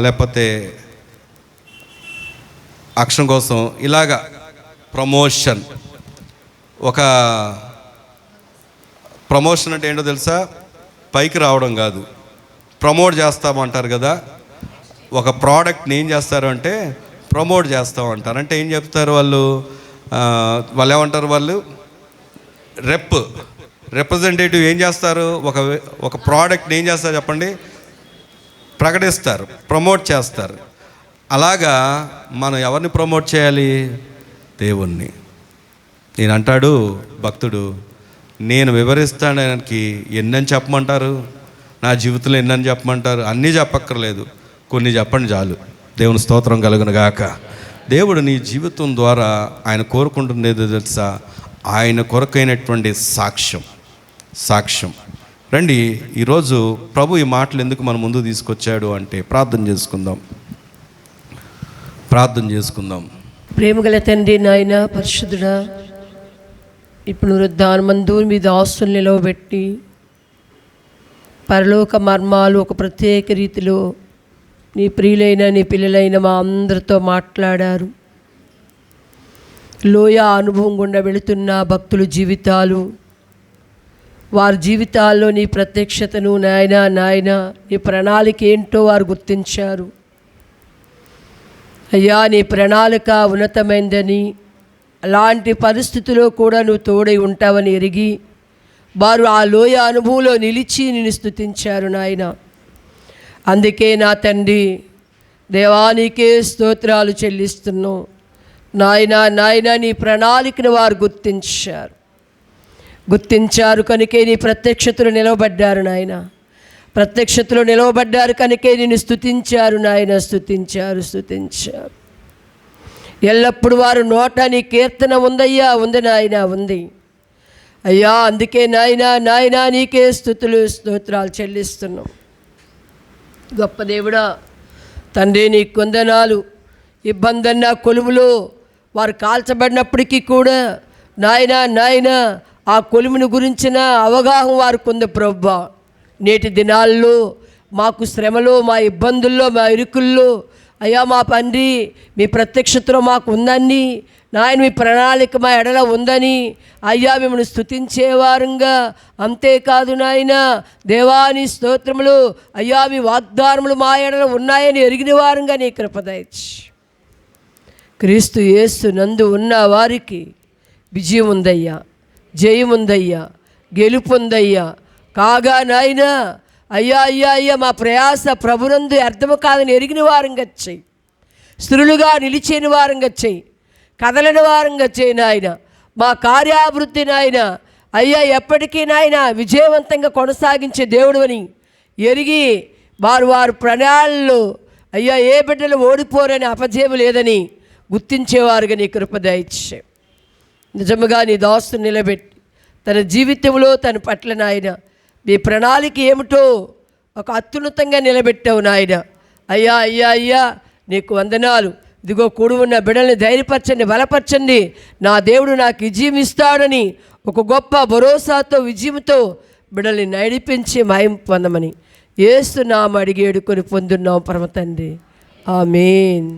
లేకపోతే అక్షరం కోసం ఇలాగా ప్రమోషన్. ఒక ప్రమోషన్ అంటే ఏంటో తెలుసా? పైకి రావడం కాదు, ప్రమోట్ చేస్తామంటారు కదా. ఒక ప్రోడక్ట్ని ఏం చేస్తారు అంటే ప్రమోట్ చేస్తామంటారు. అంటే ఏం చెప్తారు వాళ్ళు ఏమంటారు? వాళ్ళు రిప్రజెంటేటివ్ ఏం చేస్తారు? ఒక ప్రోడక్ట్ని ఏం చేస్తారు చెప్పండి? ప్రకటిస్తారు, ప్రమోట్ చేస్తారు. అలాగా మనం ఎవరిని ప్రమోట్ చేయాలి? దేవుణ్ణి. నేను అంటాడు భక్తుడు, నేను వివరిస్తాడానికి ఎన్నని చెప్పమంటారు? నా జీవితంలో ఎన్నని చెప్పమంటారు? అన్నీ చెప్పక్కర్లేదు, కొన్ని చెప్పండి చాలు. దేవుని స్తోత్రం కలుగును గాక. దేవుడు నీ జీవితం ద్వారా ఆయన కోరుకుంటుంది ఏదో తెలుసా? ఆయన కొరకైనటువంటి సాక్ష్యం. సాక్ష్యం. రండి, ఈరోజు ప్రభు ఈ మాటలు ఎందుకు మన ముందు తీసుకొచ్చాడు అంటే ప్రార్థన చేసుకుందాం. ప్రేమగల తండ్రి, నాయన పరిశుద్ధుడా, ఇప్పుడు వృద్ధానమందు మీ దాసులు నిలవబెట్టి పరలోక మర్మాలు ఒక ప్రత్యేక రీతిలో నీ ప్రియులైన నీ పిల్లలైన మా అందరితో మాట్లాడారు. లోయ అనుభవం గుండా వెళుతున్న భక్తుల జీవితాలు, వారి జీవితాల్లో నీ ప్రత్యక్షతను నాయన నీ ప్రణాళిక ఏంటో వారు గుర్తించారు. అయ్యా, నీ ప్రణాళిక ఉన్నతమైందని, అలాంటి పరిస్థితుల్లో కూడా నువ్వు తోడై ఉంటావని ఎరిగి వారు ఆ లోయ అనుభవంలో నిలిచి నిన్ను స్తుతించారు నాయన. అందుకే నా తండ్రి, దేవానికే స్తోత్రాలు చెల్లిస్తున్నాం నాయన. నీ ప్రణాళికను వారు గుర్తించారు కనుకే నీ ప్రత్యక్షతలో నిలవబడ్డారు నాయన. ప్రత్యక్షతలో నిలవబడ్డారు కనుకే నిన్ను స్తుతించారు నాయన. స్తుతించారు. ఎల్లప్పుడు వారు నోట నీ కీర్తన ఉందయ్యా, ఉంది నాయన, ఉంది అయ్యా. అందుకే నాయన నీకే స్తోత్రాలు చెల్లిస్తున్నాం. గొప్ప దేవుడా తండ్రి, నీ కొందనాలు. ఇబ్బందన్న కొలుములో వారు కాల్చబడినప్పటికీ కూడా నాయన ఆ కొలుమును గురించిన అవగాహన వారికి ఉంది ప్రభువా. నేటి దినాల్లో మాకు శ్రమలో, మా ఇబ్బందుల్లో, మా ఇరుకుల్లో అయ్యా మా తండ్రి మీ ప్రత్యక్షతలో మాకు ఉందని నాయన, మీ ప్రణాళిక మా ఎడల ఉందని అయ్యా మిమ్మల్ని స్తుతించేవారంగా, అంతేకాదు నాయన దేవాని స్తోత్రములు అయ్యా మీ వాగ్దానములు మా ఎడల ఉన్నాయని ఎరిగిన వారంగా నీ కృప దయచి క్రీస్తు యేసు నందు ఉన్న వారికి విజయం ఉందయ్యా, జయం ఉందయ్యా, గెలుపు ఉందయ్యా. కాగా నాయన అయ్యా మా ప్రయాస ప్రభునందు అర్థము కాదని ఎరిగిన వారంగా చెయ్యి. స్త్రీలుగా నిలిచిన వారంగా చెయ్యి. కదలని వారంగా చేయి నాయన. మా కార్యాభివృద్ధి నాయన అయ్యా ఎప్పటికీ నాయన విజయవంతంగా కొనసాగించే దేవుడు అని ఎరిగి వారు ప్రణాళికల్లో అయ్యా ఏ బిడ్డలు ఓడిపోరని, అపజయం లేదని గుర్తించేవారుగా నీ కృప దయచే. నిజముగా నీ దాసుని నిలబెట్టి తన జీవితంలో తన పట్ల నాయన మీ ప్రణాళిక ఏమిటో ఒక అత్యున్నతంగా నిలబెట్టావు నాయన. అయ్యా నీకు వందనాలు. ఇదిగో కూడి ఉన్న బిడ్డల్ని ధైర్యపరచండి, బలపరచండి. నా దేవుడు నాకు విజయం ఇస్తాడని ఒక గొప్ప భరోసాతో, విజయంతో బిడ్డల్ని నడిపించి మహిమ పొందమని యేసు నామమున అడిగి వేడుకొని పొందున్నాం పరమ తండ్రి. ఆమేన్.